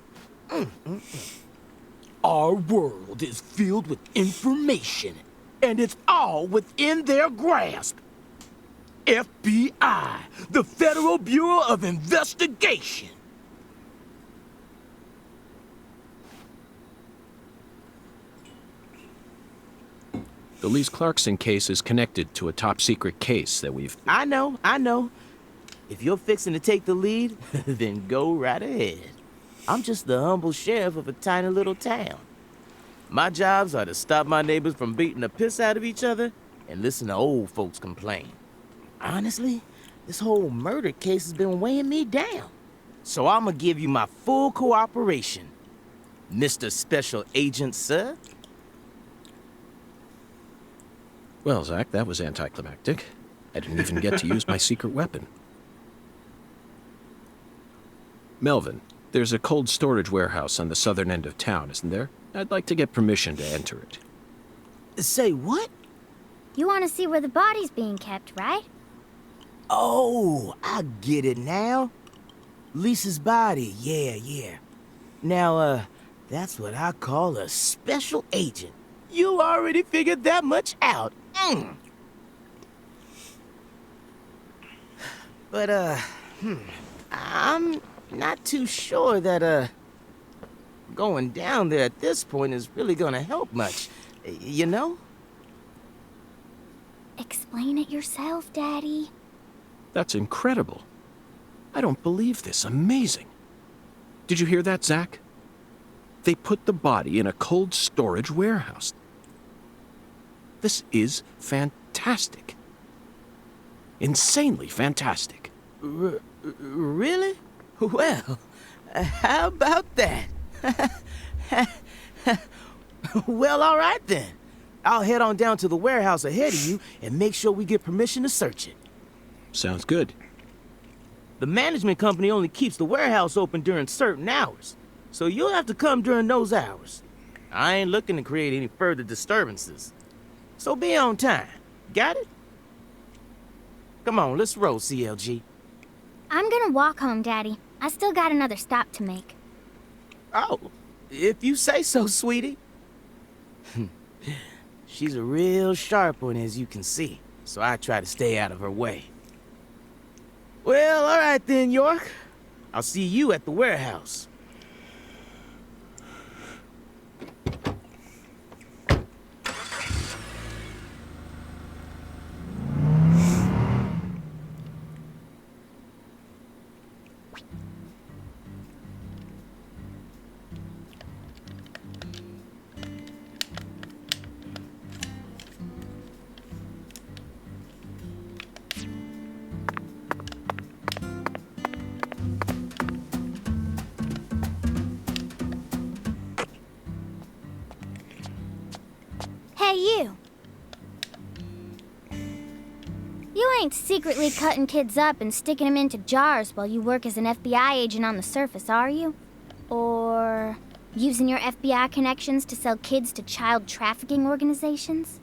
S11: Our world is filled with information, and it's all within their grasp. FBI, the Federal Bureau of Investigation.
S9: The Lise Clarkson case is connected to a top-secret case that we've...
S11: I know. If you're fixing to take the lead, then go right ahead. I'm just the humble sheriff of a tiny little town. My jobs are to stop my neighbors from beating the piss out of each other and listen to old folks complain. Honestly, this whole murder case has been weighing me down. So I'm gonna give you my full cooperation, Mr. Special Agent, sir.
S9: Well, Zach, that was anticlimactic. I didn't even get to use my secret weapon. Melvin, there's a cold storage warehouse on the southern end of town, isn't there? I'd like to get permission to enter it.
S11: Say what?
S10: You want to see where the body's being kept, right?
S11: Oh, I get it now. Lisa's body, yeah. Now, that's what I call a special agent. You already figured that much out. But, I'm not too sure that, going down there at this point is really gonna help much, you know?
S10: Explain it yourself, Daddy.
S9: That's incredible. I don't believe this. Amazing. Did you hear that, Zach? They put the body in a cold storage warehouse. This is fantastic. Insanely fantastic.
S11: Really? Well, how about that? Well, all right then. I'll head on down to the warehouse ahead of you and make sure we get permission to search it.
S9: Sounds good.
S11: The management company only keeps the warehouse open during certain hours, so you'll have to come during those hours. I ain't looking to create any further disturbances. So be on time. Got it? Come on, let's roll, CLG.
S10: I'm gonna walk home, Daddy. I still got another stop to make.
S11: Oh, if you say so, sweetie. She's a real sharp one, as you can see, so I try to stay out of her way. Well, all right then, York. I'll see you at the warehouse.
S10: Hey, you. You ain't secretly cutting kids up and sticking them into jars while you work as an FBI agent on the surface, are you? Or using your FBI connections to sell kids to child trafficking organizations?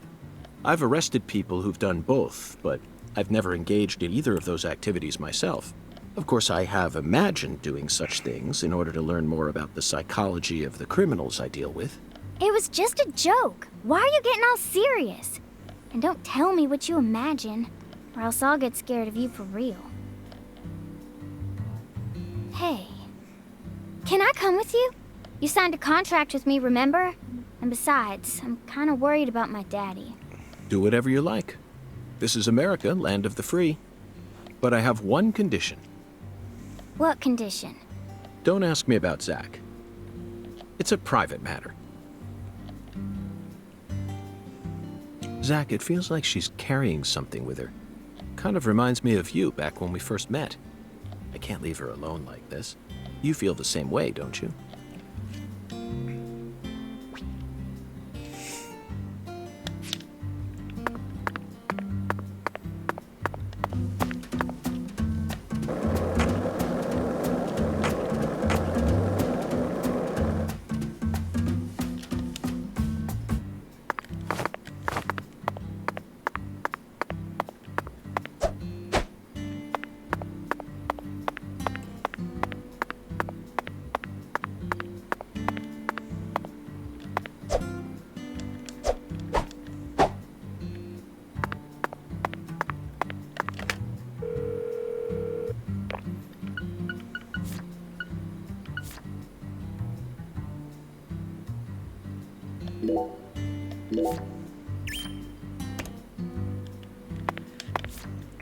S9: I've arrested people who've done both, but I've never engaged in either of those activities myself. Of course, I have imagined doing such things in order to learn more about the psychology of the criminals I deal with.
S10: It was just a joke. Why are you getting all serious? And don't tell me what you imagine, or else I'll get scared of you for real. Hey, can I come with you? You signed a contract with me, remember? And besides, I'm kind of worried about my daddy.
S9: Do whatever you like. This is America, land of the free. But I have one condition.
S10: What condition?
S9: Don't ask me about Zach. It's a private matter. Zach, it feels like she's carrying something with her. Kind of reminds me of you back when we first met. I can't leave her alone like this. You feel the same way, don't you?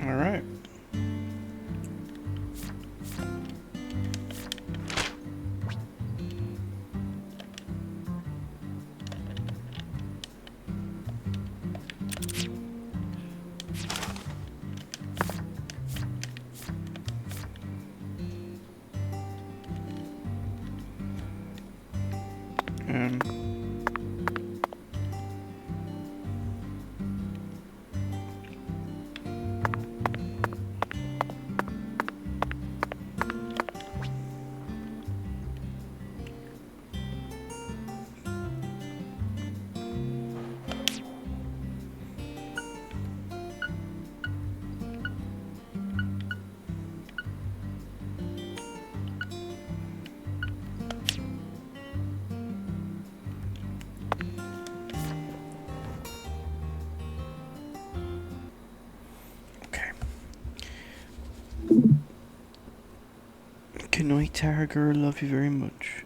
S1: All right. Good night, Tara girl. Love you very much.